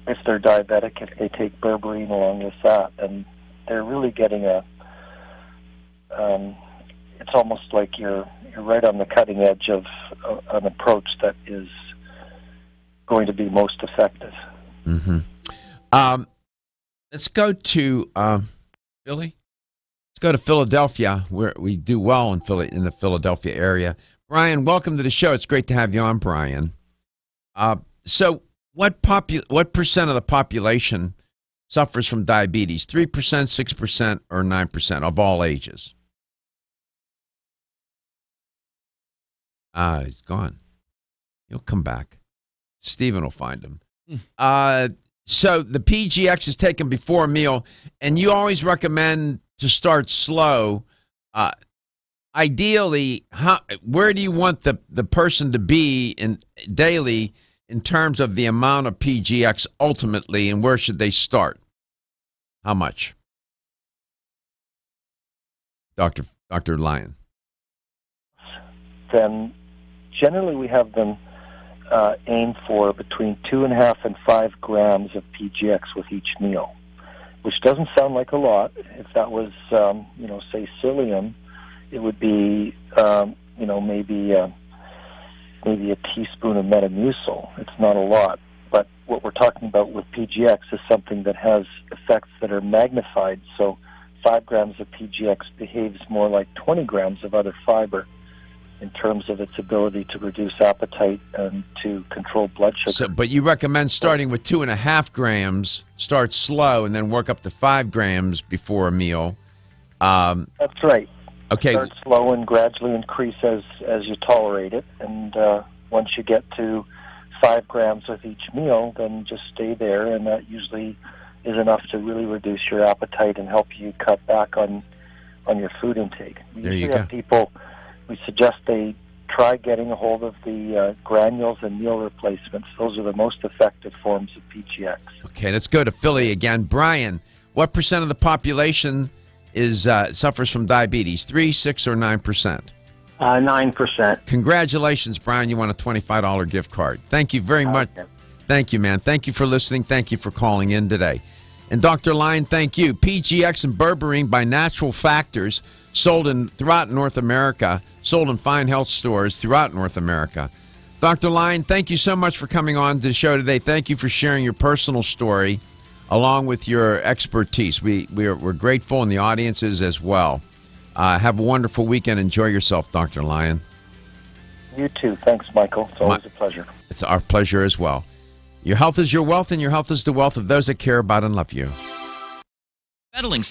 if they're diabetic, if they take berberine along with that, and they're really getting it's almost like you're right on the cutting edge of an approach that is going to be most effective. Mm-hmm. Let's go to Philly. Let's go to Philadelphia, where we do well in the Philadelphia area. Brian, welcome to the show. It's great to have you on, Brian. So what percent of the population suffers from diabetes? 3%, 6%, or 9% of all ages? He's gone. He'll come back. Stephen will find him. So the PGX is taken before a meal, and you always recommend to start slow. Ideally, where do you want the person to be daily in terms of the amount of PGX ultimately, and where should they start? How much? Dr. Lyon. Then generally we have them aim for between 2.5 and 5 grams of PGX with each meal, which doesn't sound like a lot. If that was, say psyllium, it would be, maybe a teaspoon of Metamucil. It's not a lot. But what we're talking about with PGX is something that has effects that are magnified. So 5 grams of PGX behaves more like 20 grams of other fiber in terms of its ability to reduce appetite and to control blood sugar. But you recommend starting with 2.5 grams, start slow, and then work up to 5 grams before a meal. That's right. Okay. Start slow and gradually increase as you tolerate it. And once you get to 5 grams with each meal, then just stay there, and that usually is enough to really reduce your appetite and help you cut back on your food intake. There you go. People, we suggest they try getting a hold of the granules and meal replacements. Those are the most effective forms of PGX. Okay, let's go to Philly again. Brian, what percent of the population suffers from diabetes? 3, 6, or 9%? 9%. Congratulations, Brian. You won a $25 gift card. Thank you very much. Thank you, man. Thank you for listening. Thank you for calling in today. And Dr. Lyon, thank you. PGX and berberine by Natural Factors, sold throughout North America, sold in fine health stores throughout North America. Dr. Lyon, thank you so much for coming on to the show today. Thank you for sharing your personal story along with your expertise. We're grateful, and the audience is as well. Have a wonderful weekend. Enjoy yourself, Dr. Lyon. You too. Thanks, Michael. It's always a pleasure. It's our pleasure as well. Your health is your wealth, and your health is the wealth of those that care about and love you. Battling